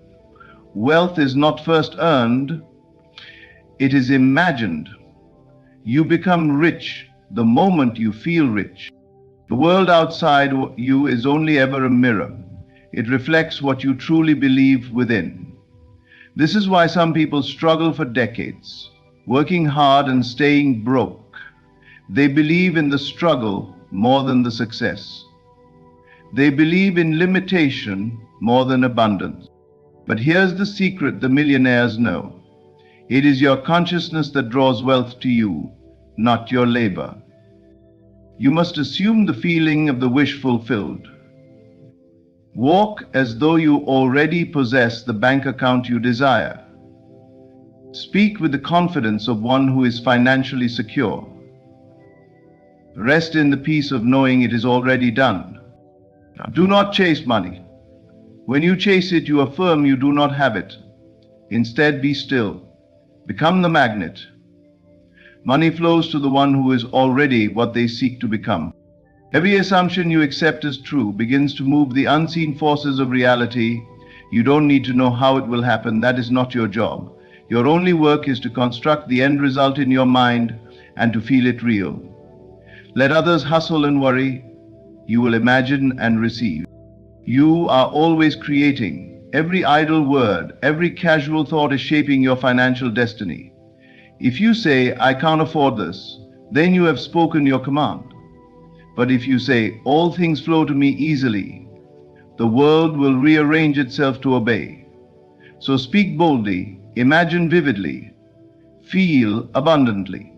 Wealth is not first earned, it is imagined. You become rich the moment you feel rich. The world outside you is only ever a mirror. It reflects what you truly believe within. This is why some people struggle for decades, working hard and staying broke. They believe in the struggle more than the success. They believe in limitation more than abundance. But here's the secret the millionaires know. It is your consciousness that draws wealth to you, not your labor. You must assume the feeling of the wish fulfilled. Walk as though you already possess the bank account you desire. Speak with the confidence of one who is financially secure. Rest in the peace of knowing it is already done. Do not chase money. When you chase it, you affirm you do not have it. Instead, be still. Become the magnet. Money flows to the one who is already what they seek to become. Every assumption you accept as true begins to move the unseen forces of reality. You don't need to know how it will happen. That is not your job. Your only work is to construct the end result in your mind and to feel it real. Let others hustle and worry. You will imagine and receive. You are always creating. Every idle word, every casual thought is shaping your financial destiny. If you say, I can't afford this, then you have spoken your command. But if you say, all things flow to me easily, the world will rearrange itself to obey. So speak boldly, imagine vividly, feel abundantly.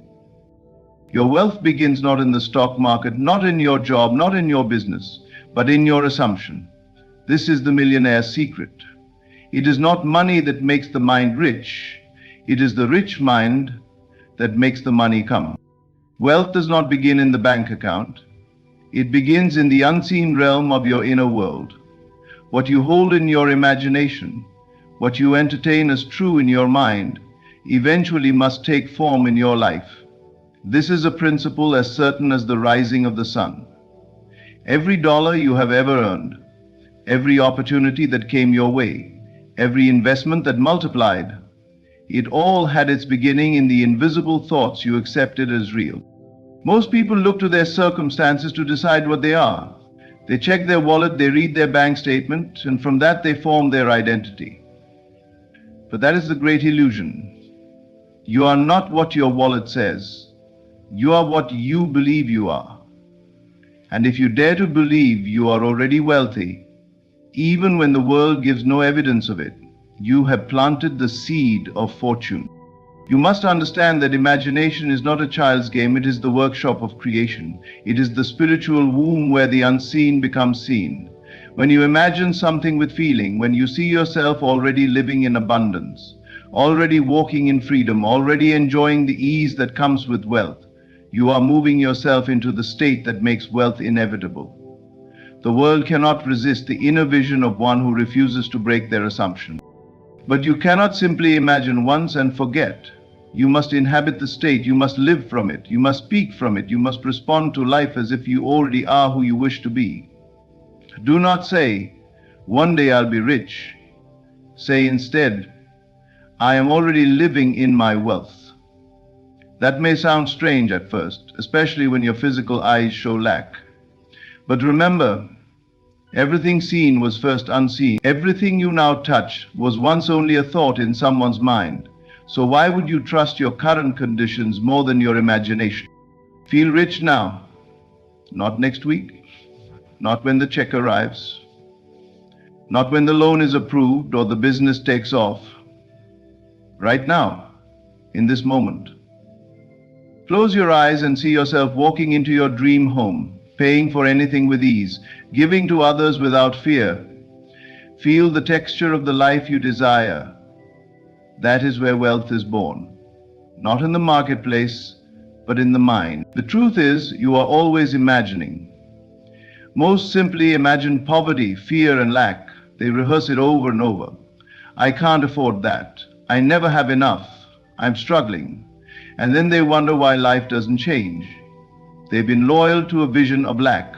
Your wealth begins not in the stock market, not in your job, not in your business, but in your assumption. This is the millionaire's secret. It is not money that makes the mind rich. It is the rich mind that makes the money come. Wealth does not begin in the bank account. It begins in the unseen realm of your inner world. What you hold in your imagination, what you entertain as true in your mind, eventually must take form in your life. This is a principle as certain as the rising of the sun. Every dollar you have ever earned, every opportunity that came your way, every investment that multiplied, it all had its beginning in the invisible thoughts you accepted as real. Most people look to their circumstances to decide what they are. They check their wallet, they read their bank statement, and from that they form their identity. But that is the great illusion. You are not what your wallet says. You are what you believe you are. And if you dare to believe you are already wealthy, even when the world gives no evidence of it, you have planted the seed of fortune. You must understand that imagination is not a child's game, it is the workshop of creation. It is the spiritual womb where the unseen becomes seen. When you imagine something with feeling, when you see yourself already living in abundance, already walking in freedom, already enjoying the ease that comes with wealth, You are moving yourself into the state that makes wealth inevitable. The world cannot resist the inner vision of one who refuses to break their assumption. But you cannot simply imagine once and forget. You must inhabit the state, you must live from it, you must speak from it, you must respond to life as if you already are who you wish to be. Do not say, "One day I'll be rich." Say instead, "I am already living in my wealth." That may sound strange at first, especially when your physical eyes show lack. But remember, everything seen was first unseen. Everything you now touch was once only a thought in someone's mind. So why would you trust your current conditions more than your imagination? Feel rich now, not next week, not when the check arrives, not when the loan is approved or the business takes off. Right now, in this moment. Close your eyes and see yourself walking into your dream home, paying for anything with ease, giving to others without fear. Feel the texture of the life you desire. That is where wealth is born. Not in the marketplace, but in the mind. The truth is, you are always imagining. Most simply imagine poverty, fear, and lack. They rehearse it over and over. I can't afford that. I never have enough. I'm struggling. And then they wonder why life doesn't change. They've been loyal to a vision of lack.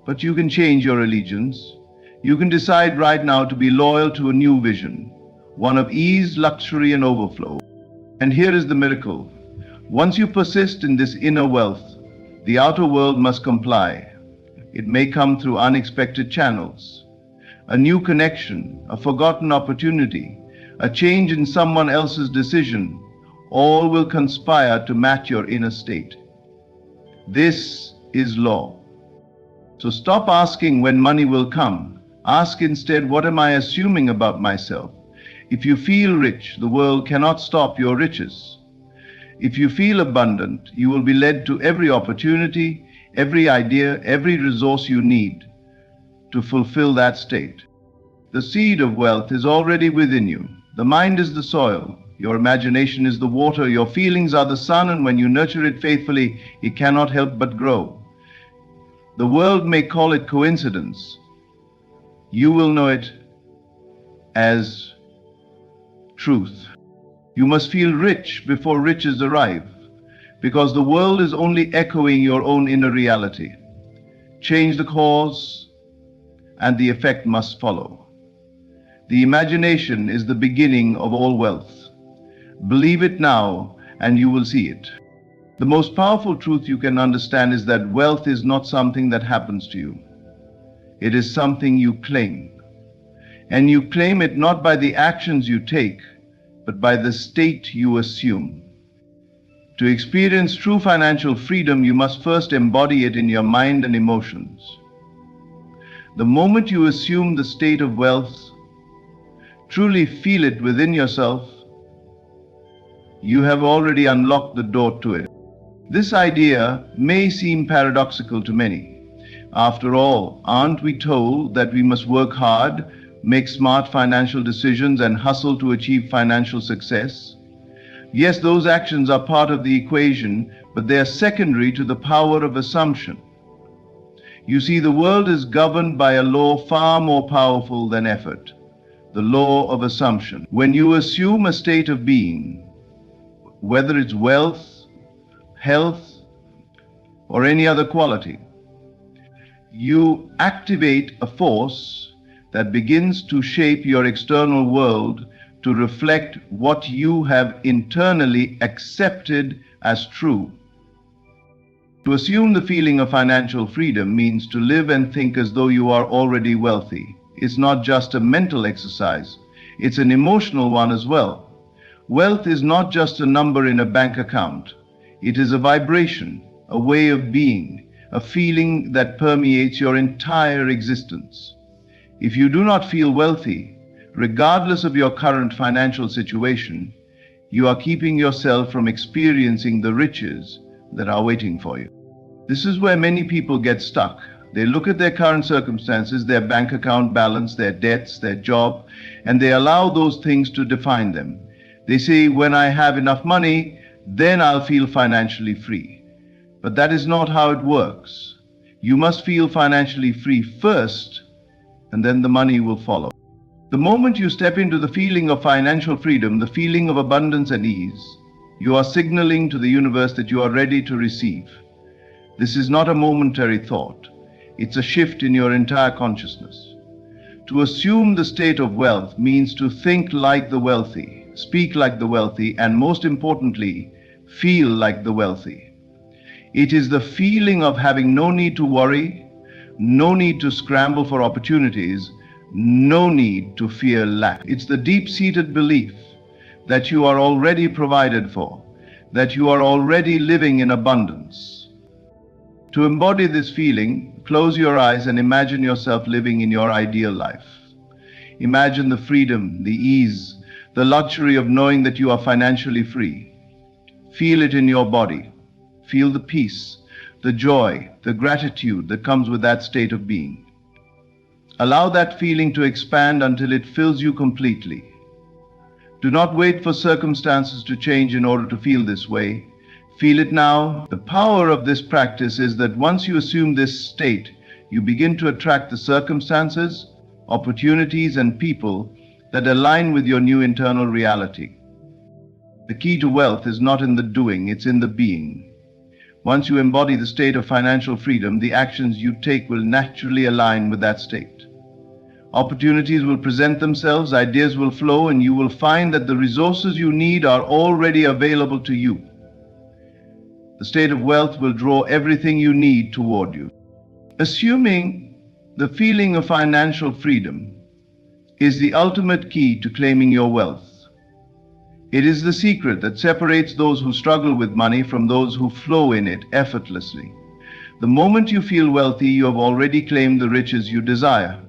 But you can change your allegiance. You can decide right now to be loyal to a new vision, one of ease, luxury, and overflow. And here is the miracle. Once you persist in this inner wealth, the outer world must comply. It may come through unexpected channels. A new connection, a forgotten opportunity, a change in someone else's decision, all will conspire to match your inner state. This is law. So stop asking when money will come. Ask instead, what am I assuming about myself? If you feel rich, the world cannot stop your riches. If you feel abundant, you will be led to every opportunity, every idea, every resource you need to fulfill that state. The seed of wealth is already within you. The mind is the soil. Your imagination is the water, your feelings are the sun, and when you nurture it faithfully, it cannot help but grow. The world may call it coincidence. You will know it as truth. You must feel rich before riches arrive, because the world is only echoing your own inner reality. Change the cause, and the effect must follow. The imagination is the beginning of all wealth. Believe it now, and you will see it. The most powerful truth you can understand is that wealth is not something that happens to you. It is something you claim. And you claim it not by the actions you take, but by the state you assume. To experience true financial freedom, you must first embody it in your mind and emotions. The moment you assume the state of wealth, truly feel it within yourself, you have already unlocked the door to it. This idea may seem paradoxical to many. After all, aren't we told that we must work hard, make smart financial decisions, and hustle to achieve financial success? Yes, those actions are part of the equation, but they are secondary to the power of assumption. You see, the world is governed by a law far more powerful than effort, the law of assumption. When you assume a state of being, whether it's wealth, health, or any other quality, you activate a force that begins to shape your external world to reflect what you have internally accepted as true. To assume the feeling of financial freedom means to live and think as though you are already wealthy. It's not just a mental exercise, it's an emotional one as well. Wealth is not just a number in a bank account. It is a vibration, a way of being, a feeling that permeates your entire existence. If you do not feel wealthy, regardless of your current financial situation, you are keeping yourself from experiencing the riches that are waiting for you. This is where many people get stuck. They look at their current circumstances, their bank account balance, their debts, their job, and they allow those things to define them. They say, when I have enough money, then I'll feel financially free. But that is not how it works. You must feel financially free first, and then the money will follow. The moment you step into the feeling of financial freedom, the feeling of abundance and ease, you are signaling to the universe that you are ready to receive. This is not a momentary thought. It's a shift in your entire consciousness. To assume the state of wealth means to think like the wealthy, speak like the wealthy, and most importantly, feel like the wealthy. It is the feeling of having no need to worry, no need to scramble for opportunities, no need to fear lack. It's the deep-seated belief that you are already provided for, that you are already living in abundance. To embody this feeling, close your eyes and imagine yourself living in your ideal life. Imagine the freedom, the ease, the luxury of knowing that you are financially free. Feel it in your body. Feel the peace, the joy, the gratitude that comes with that state of being. Allow that feeling to expand until it fills you completely. Do not wait for circumstances to change in order to feel this way. Feel it now. The power of this practice is that once you assume this state, you begin to attract the circumstances, opportunities, and people that align with your new internal reality. The key to wealth is not in the doing, it's in the being. Once you embody the state of financial freedom, the actions you take will naturally align with that state. Opportunities will present themselves, ideas will flow, and you will find that the resources you need are already available to you. The state of wealth will draw everything you need toward you. Assuming the feeling of financial freedom is the ultimate key to claiming your wealth. It is the secret that separates those who struggle with money from those who flow in it effortlessly. The moment you feel wealthy, you have already claimed the riches you desire.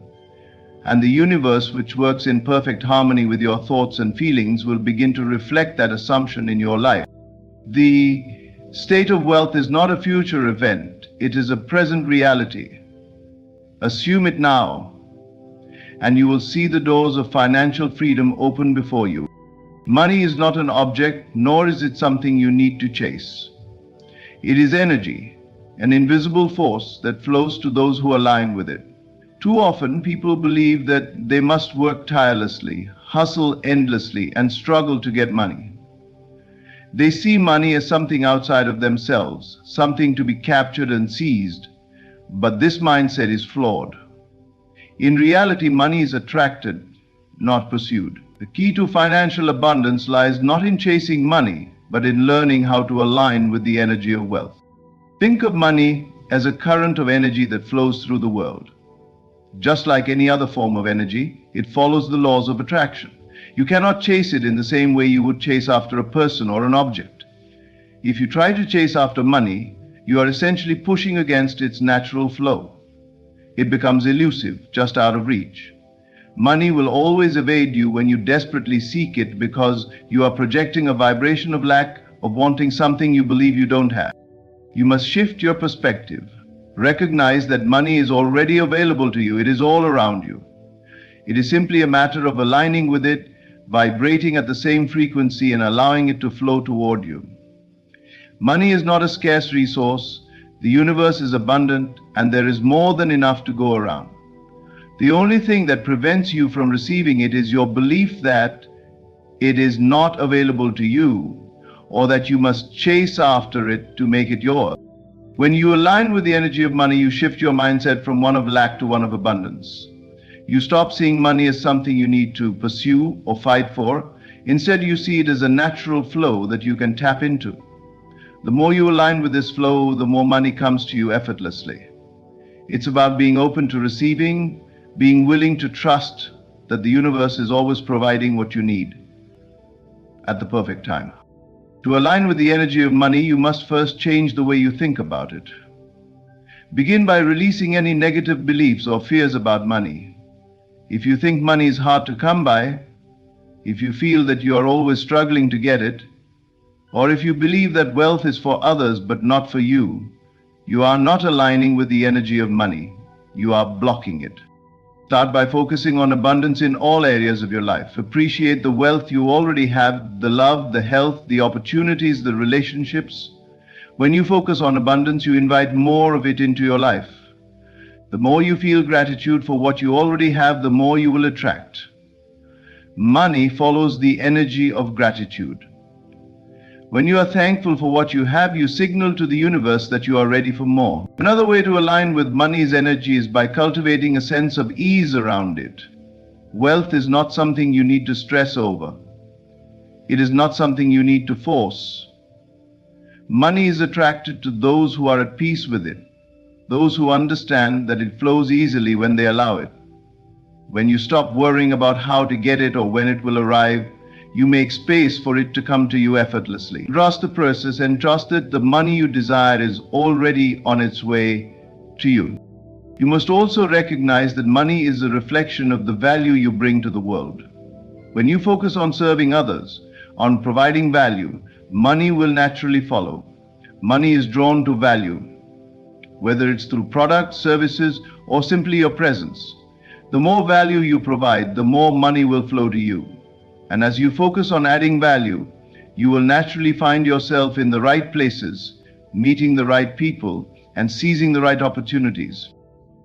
And the universe, which works in perfect harmony with your thoughts and feelings, will begin to reflect that assumption in your life. The state of wealth is not a future event, it is a present reality. Assume it now, and you will see the doors of financial freedom open before you. Money is not an object, nor is it something you need to chase. It is energy, an invisible force that flows to those who align with it. Too often, people believe that they must work tirelessly, hustle endlessly, and struggle to get money. They see money as something outside of themselves, something to be captured and seized, but this mindset is flawed. In reality, money is attracted, not pursued. The key to financial abundance lies not in chasing money, but in learning how to align with the energy of wealth. Think of money as a current of energy that flows through the world. Just like any other form of energy, it follows the laws of attraction. You cannot chase it in the same way you would chase after a person or an object. If you try to chase after money, you are essentially pushing against its natural flow. It becomes elusive, just out of reach. Money will always evade you when you desperately seek it because you are projecting a vibration of lack, of wanting something you believe you don't have. You must shift your perspective. Recognize that money is already available to you. It is all around you. It is simply a matter of aligning with it, vibrating at the same frequency, and allowing it to flow toward you. Money is not a scarce resource. The universe is abundant, and there is more than enough to go around. The only thing that prevents you from receiving it is your belief that it is not available to you, or that you must chase after it to make it yours. When you align with the energy of money, you shift your mindset from one of lack to one of abundance. You stop seeing money as something you need to pursue or fight for. Instead, you see it as a natural flow that you can tap into. The more you align with this flow, the more money comes to you effortlessly. It's about being open to receiving, being willing to trust that the universe is always providing what you need at the perfect time. To align with the energy of money, you must first change the way you think about it. Begin by releasing any negative beliefs or fears about money. If you think money is hard to come by, if you feel that you are always struggling to get it, or if you believe that wealth is for others but not for you, you are not aligning with the energy of money. You are blocking it. Start by focusing on abundance in all areas of your life. Appreciate the wealth you already have, the love, the health, the opportunities, the relationships. When you focus on abundance, you invite more of it into your life. The more you feel gratitude for what you already have, the more you will attract. Money follows the energy of gratitude. When you are thankful for what you have, you signal to the universe that you are ready for more. Another way to align with money's energy is by cultivating a sense of ease around it. Wealth is not something you need to stress over. It is not something you need to force. Money is attracted to those who are at peace with it, those who understand that it flows easily when they allow it. When you stop worrying about how to get it or when it will arrive, you make space for it to come to you effortlessly. Trust the process and trust that the money you desire is already on its way to you. You must also recognize that money is a reflection of the value you bring to the world. When you focus on serving others, on providing value, money will naturally follow. Money is drawn to value, whether it's through products, services, or simply your presence. The more value you provide, the more money will flow to you. And as you focus on adding value, you will naturally find yourself in the right places, meeting the right people, and seizing the right opportunities.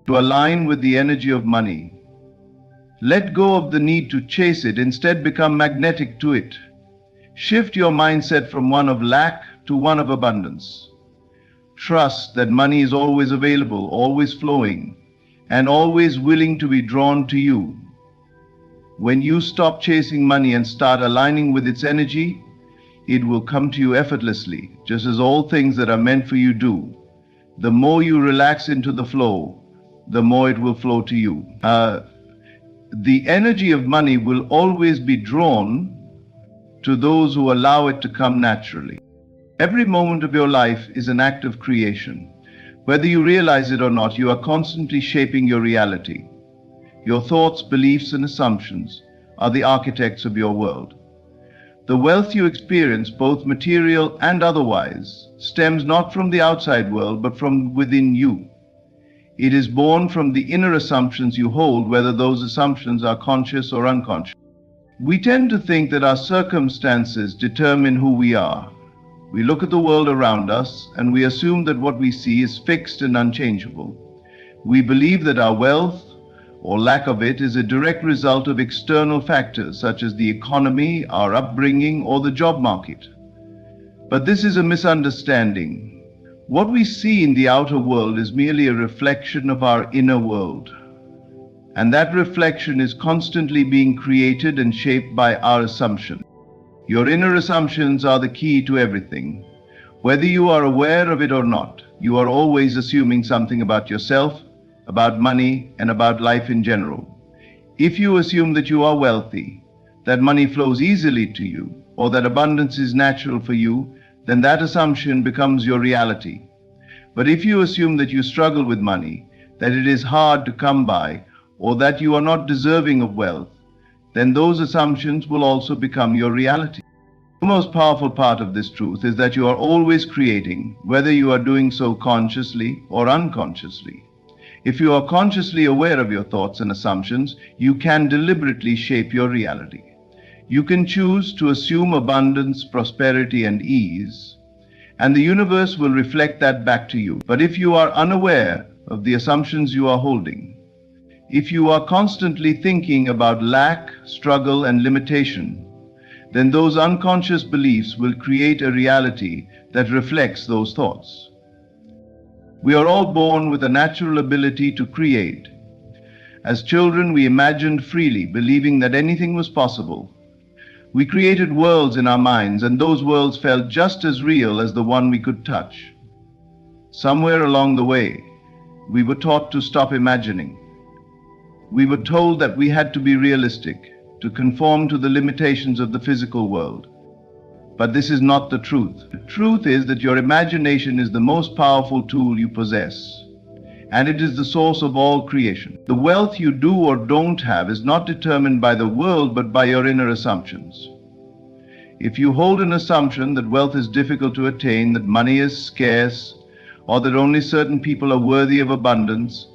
To align with the energy of money, let go of the need to chase it, instead become magnetic to it. Shift your mindset from one of lack to one of abundance. Trust that money is always available, always flowing, and always willing to be drawn to you. When you stop chasing money and start aligning with its energy, it will come to you effortlessly, just as all things that are meant for you do. The more you relax into the flow, the more it will flow to you. The energy of money will always be drawn to those who allow it to come naturally. Every moment of your life is an act of creation. Whether you realize it or not, you are constantly shaping your reality. Your thoughts, beliefs, and assumptions are the architects of your world. The wealth you experience, both material and otherwise, stems not from the outside world, but from within you. It is born from the inner assumptions you hold, whether those assumptions are conscious or unconscious. We tend to think that our circumstances determine who we are. We look at the world around us and we assume that what we see is fixed and unchangeable. We believe that our wealth, or lack of it, is a direct result of external factors such as the economy, our upbringing, or the job market. But this is a misunderstanding. What we see in the outer world is merely a reflection of our inner world. And that reflection is constantly being created and shaped by our assumption. Your inner assumptions are the key to everything. Whether you are aware of it or not, you are always assuming something about yourself, about money, and about life in general. If you assume that you are wealthy, that money flows easily to you, or that abundance is natural for you, then that assumption becomes your reality. But if you assume that you struggle with money, that it is hard to come by, or that you are not deserving of wealth, then those assumptions will also become your reality. The most powerful part of this truth is that you are always creating, whether you are doing so consciously or unconsciously. If you are consciously aware of your thoughts and assumptions, you can deliberately shape your reality. You can choose to assume abundance, prosperity, and ease, and the universe will reflect that back to you. But if you are unaware of the assumptions you are holding, if you are constantly thinking about lack, struggle, and limitation, then those unconscious beliefs will create a reality that reflects those thoughts. We are all born with a natural ability to create. As children, we imagined freely, believing that anything was possible. We created worlds in our minds, and those worlds felt just as real as the one we could touch. Somewhere along the way, we were taught to stop imagining. We were told that we had to be realistic, to conform to the limitations of the physical world. But this is not the truth. The truth is that your imagination is the most powerful tool you possess, and it is the source of all creation. The wealth you do or don't have is not determined by the world, but by your inner assumptions. If you hold an assumption that wealth is difficult to attain, that money is scarce, or that only certain people are worthy of abundance,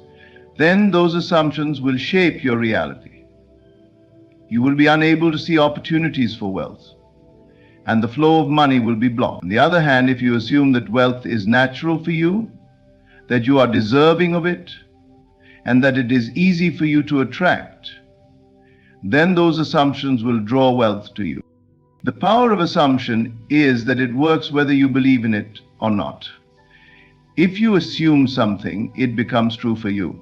then those assumptions will shape your reality. You will be unable to see opportunities for wealth, and the flow of money will be blocked. On the other hand, if you assume that wealth is natural for you, that you are deserving of it, and that it is easy for you to attract, then those assumptions will draw wealth to you. The power of assumption is that it works whether you believe in it or not. If you assume something, it becomes true for you.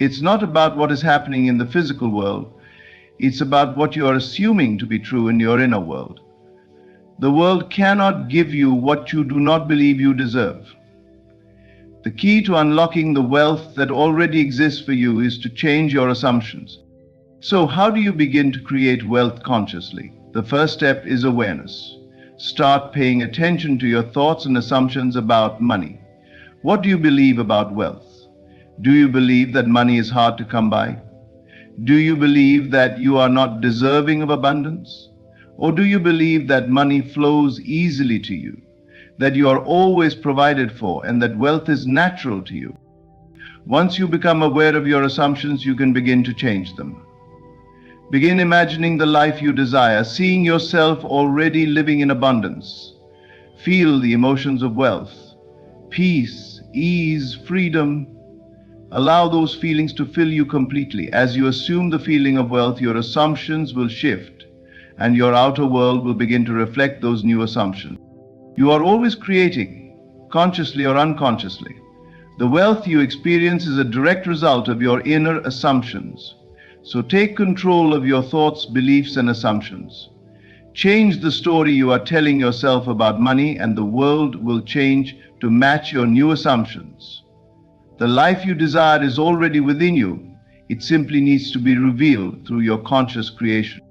It's not about what is happening in the physical world, it's about what you are assuming to be true in your inner world. The world cannot give you what you do not believe you deserve. The key to unlocking the wealth that already exists for you is to change your assumptions. So how do you begin to create wealth consciously? The first step is awareness. Start paying attention to your thoughts and assumptions about money. What do you believe about wealth? Do you believe that money is hard to come by? Do you believe that you are not deserving of abundance? Or do you believe that money flows easily to you, that you are always provided for, and that wealth is natural to you? Once you become aware of your assumptions, you can begin to change them. Begin imagining the life you desire, seeing yourself already living in abundance. Feel the emotions of wealth, peace, ease, freedom. Allow those feelings to fill you completely. As you assume the feeling of wealth, your assumptions will shift, and your outer world will begin to reflect those new assumptions. You are always creating, consciously or unconsciously. The wealth you experience is a direct result of your inner assumptions. So take control of your thoughts, beliefs, and assumptions. Change the story you are telling yourself about money, and the world will change to match your new assumptions. The life you desire is already within you. It simply needs to be revealed through your conscious creation.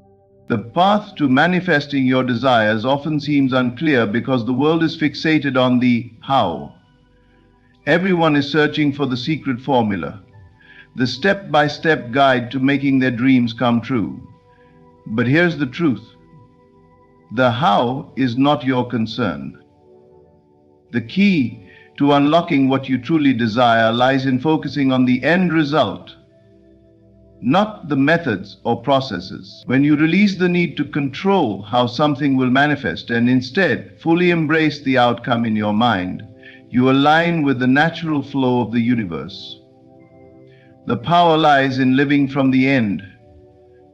The path to manifesting your desires often seems unclear because the world is fixated on the how. Everyone is searching for the secret formula, the step-by-step guide to making their dreams come true. But here's the truth. The how is not your concern. The key to unlocking what you truly desire lies in focusing on the end result, not the methods or processes. When you release the need to control how something will manifest and instead fully embrace the outcome in your mind, you align with the natural flow of the universe. The power lies in living from the end,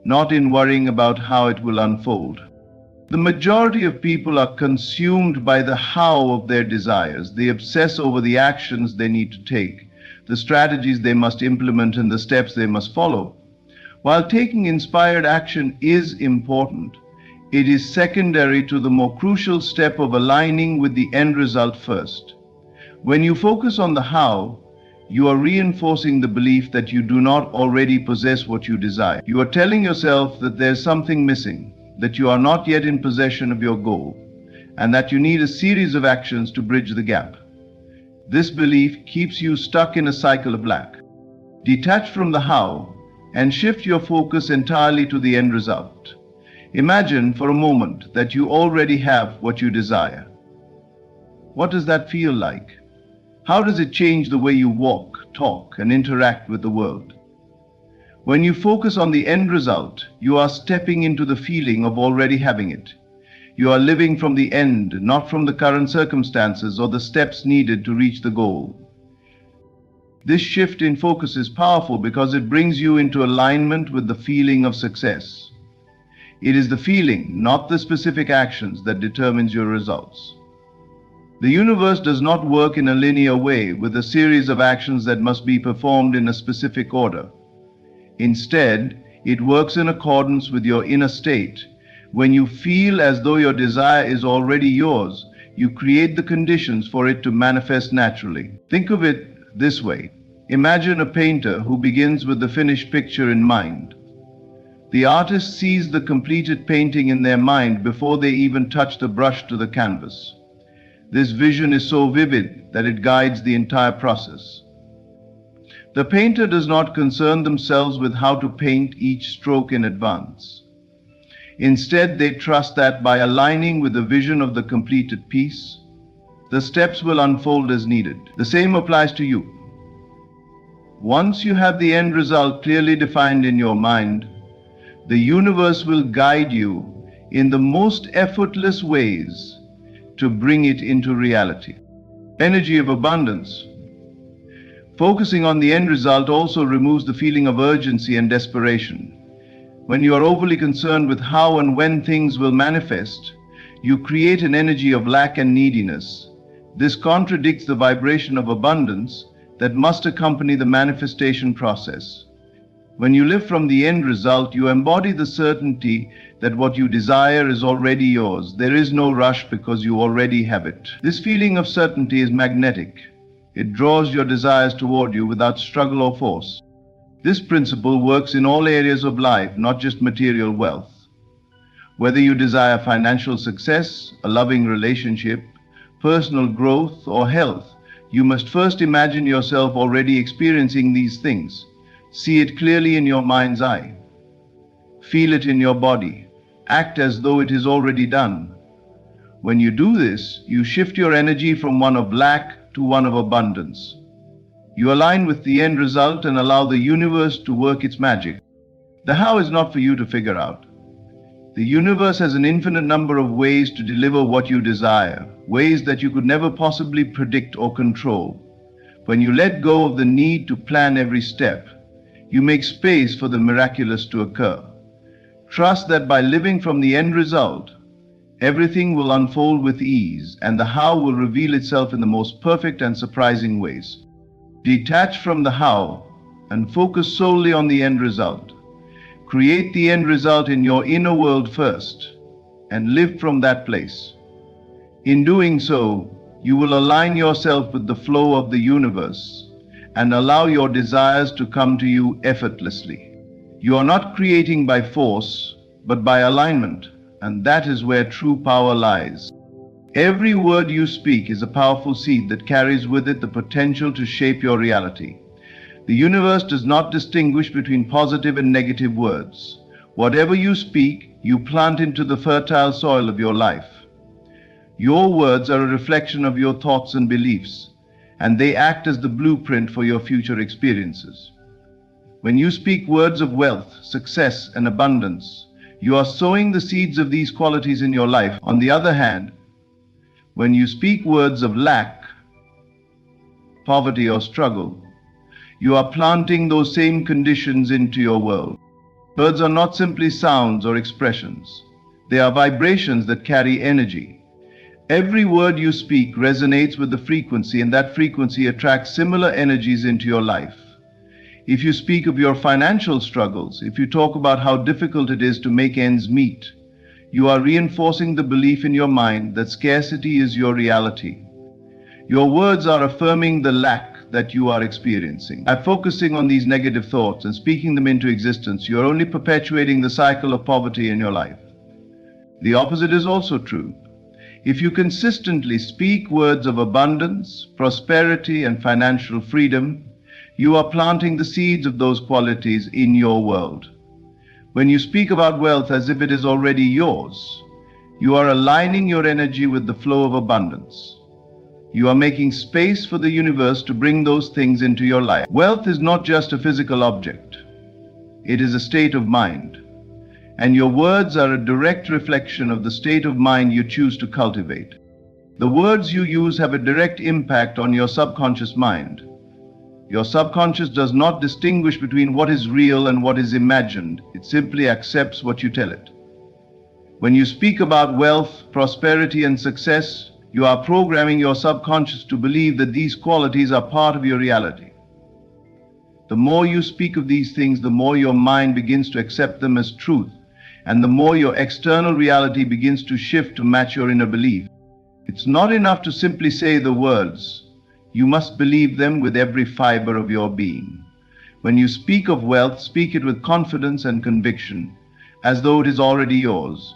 not in worrying about how it will unfold. The majority of people are consumed by the how of their desires. They obsess over the actions they need to take, the strategies they must implement, and the steps they must follow. While taking inspired action is important, it is secondary to the more crucial step of aligning with the end result first. When you focus on the how, you are reinforcing the belief that you do not already possess what you desire. You are telling yourself that there's something missing, that you are not yet in possession of your goal, and that you need a series of actions to bridge the gap. This belief keeps you stuck in a cycle of lack. Detach from the how and shift your focus entirely to the end result. Imagine for a moment that you already have what you desire. What does that feel like? How does it change the way you walk, talk, and interact with the world? When you focus on the end result, you are stepping into the feeling of already having it. You are living from the end, not from the current circumstances or the steps needed to reach the goal. This shift in focus is powerful because it brings you into alignment with the feeling of success. It is the feeling, not the specific actions, that determines your results. The universe does not work in a linear way with a series of actions that must be performed in a specific order. Instead, it works in accordance with your inner state. When you feel as though your desire is already yours, you create the conditions for it to manifest naturally. Think of it this way. Imagine a painter who begins with the finished picture in mind. The artist sees the completed painting in their mind before they even touch the brush to the canvas. This vision is so vivid that it guides the entire process. The painter does not concern themselves with how to paint each stroke in advance. Instead, they trust that by aligning with the vision of the completed piece, the steps will unfold as needed. The same applies to you. Once you have the end result clearly defined in your mind, the universe will guide you in the most effortless ways to bring it into reality. Energy of abundance. Focusing on the end result also removes the feeling of urgency and desperation. When you are overly concerned with how and when things will manifest, you create an energy of lack and neediness. This contradicts the vibration of abundance that must accompany the manifestation process. When you live from the end result, you embody the certainty that what you desire is already yours. There is no rush because you already have it. This feeling of certainty is magnetic. It draws your desires toward you without struggle or force. This principle works in all areas of life, not just material wealth. Whether you desire financial success, a loving relationship, personal growth, or health, you must first imagine yourself already experiencing these things. See it clearly in your mind's eye. Feel it in your body. Act as though it is already done. When you do this, you shift your energy from one of lack to one of abundance. You align with the end result and allow the universe to work its magic. The how is not for you to figure out. The universe has an infinite number of ways to deliver what you desire, ways that you could never possibly predict or control. When you let go of the need to plan every step, you make space for the miraculous to occur. Trust that by living from the end result, everything will unfold with ease, and the how will reveal itself in the most perfect and surprising ways. Detach from the how and focus solely on the end result. Create the end result in your inner world first and live from that place. In doing so, you will align yourself with the flow of the universe and allow your desires to come to you effortlessly. You are not creating by force, but by alignment, and that is where true power lies. Every word you speak is a powerful seed that carries with it the potential to shape your reality. The universe does not distinguish between positive and negative words. Whatever you speak, you plant into the fertile soil of your life. Your words are a reflection of your thoughts and beliefs, and they act as the blueprint for your future experiences. When you speak words of wealth, success, and abundance, you are sowing the seeds of these qualities in your life. On the other hand, when you speak words of lack, poverty, or struggle, you are planting those same conditions into your world. Words are not simply sounds or expressions. They are vibrations that carry energy. Every word you speak resonates with the frequency, and that frequency attracts similar energies into your life. If you speak of your financial struggles, if you talk about how difficult it is to make ends meet, you are reinforcing the belief in your mind that scarcity is your reality. Your words are affirming the lack that you are experiencing. By focusing on these negative thoughts and speaking them into existence, you are only perpetuating the cycle of poverty in your life. The opposite is also true. If you consistently speak words of abundance, prosperity, and financial freedom, you are planting the seeds of those qualities in your world. When you speak about wealth as if it is already yours, you are aligning your energy with the flow of abundance. You are making space for the universe to bring those things into your life. Wealth is not just a physical object. It is a state of mind. And your words are a direct reflection of the state of mind you choose to cultivate. The words you use have a direct impact on your subconscious mind. Your subconscious does not distinguish between what is real and what is imagined. It simply accepts what you tell it. When you speak about wealth, prosperity, and success, you are programming your subconscious to believe that these qualities are part of your reality. The more you speak of these things, the more your mind begins to accept them as truth, and the more your external reality begins to shift to match your inner belief. It's not enough to simply say the words. You must believe them with every fiber of your being. When you speak of wealth, speak it with confidence and conviction, as though it is already yours.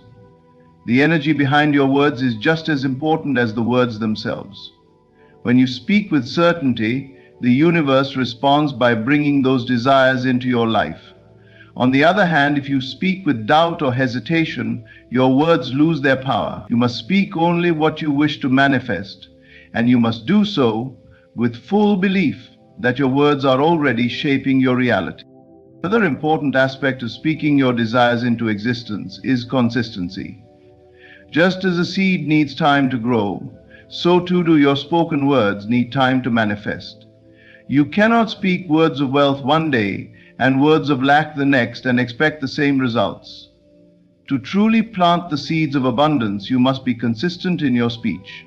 The energy behind your words is just as important as the words themselves. When you speak with certainty, the universe responds by bringing those desires into your life. On the other hand, if you speak with doubt or hesitation, your words lose their power. You must speak only what you wish to manifest, and you must do so with full belief that your words are already shaping your reality. Another important aspect of speaking your desires into existence is consistency. Just as a seed needs time to grow, so too do your spoken words need time to manifest. You cannot speak words of wealth one day and words of lack the next and expect the same results. To truly plant the seeds of abundance, you must be consistent in your speech.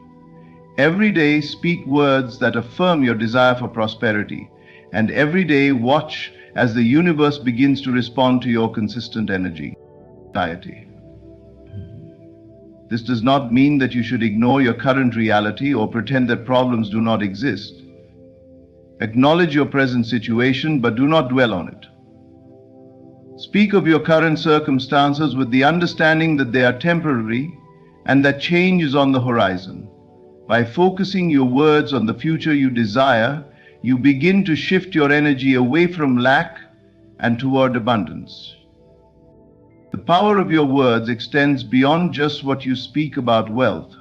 Every day speak words that affirm your desire for prosperity, and every day watch as the universe begins to respond to your consistent energy. This does not mean that you should ignore your current reality or pretend that problems do not exist. Acknowledge your present situation, but do not dwell on it. Speak of your current circumstances with the understanding that they are temporary and that change is on the horizon. By focusing your words on the future you desire, you begin to shift your energy away from lack and toward abundance. The power of your words extends beyond just what you speak about wealth.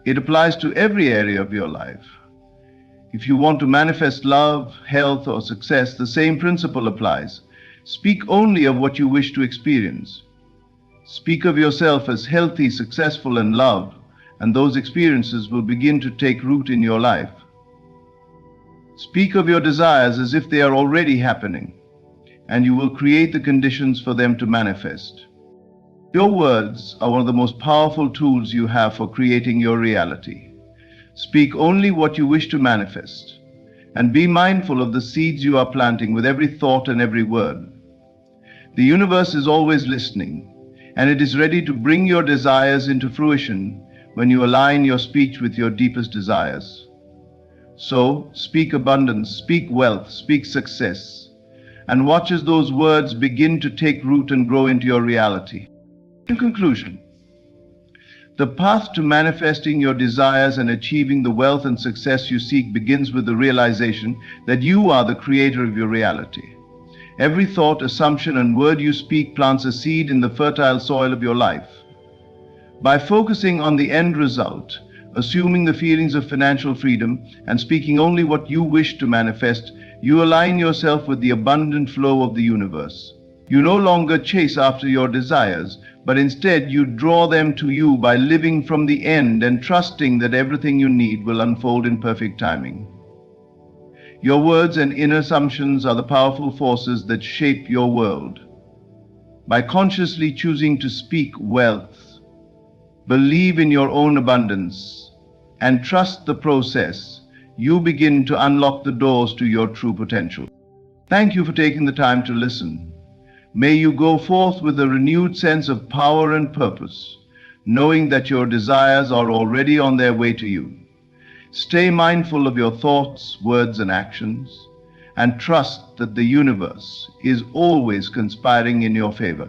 It applies to every area of your life. If you want to manifest love, health, or success, the same principle applies. Speak only of what you wish to experience. Speak of yourself as healthy, successful, and loved, and those experiences will begin to take root in your life. Speak of your desires as if they are already happening, and you will create the conditions for them to manifest. Your words are one of the most powerful tools you have for creating your reality. Speak only what you wish to manifest, and be mindful of the seeds you are planting with every thought and every word. The universe is always listening, and it is ready to bring your desires into fruition when you align your speech with your deepest desires. So, speak abundance, speak wealth, speak success, and watch as those words begin to take root and grow into your reality. In conclusion, the path to manifesting your desires and achieving the wealth and success you seek begins with the realization that you are the creator of your reality. Every thought, assumption, and word you speak plants a seed in the fertile soil of your life. By focusing on the end result, assuming the feelings of financial freedom, and speaking only what you wish to manifest, you align yourself with the abundant flow of the universe. You no longer chase after your desires, but instead you draw them to you by living from the end and trusting that everything you need will unfold in perfect timing. Your words and inner assumptions are the powerful forces that shape your world. By consciously choosing to speak wealth, believe in your own abundance, and trust the process, you begin to unlock the doors to your true potential. Thank you for taking the time to listen. May you go forth with a renewed sense of power and purpose, knowing that your desires are already on their way to you. Stay mindful of your thoughts, words, and actions, and trust that the universe is always conspiring in your favor.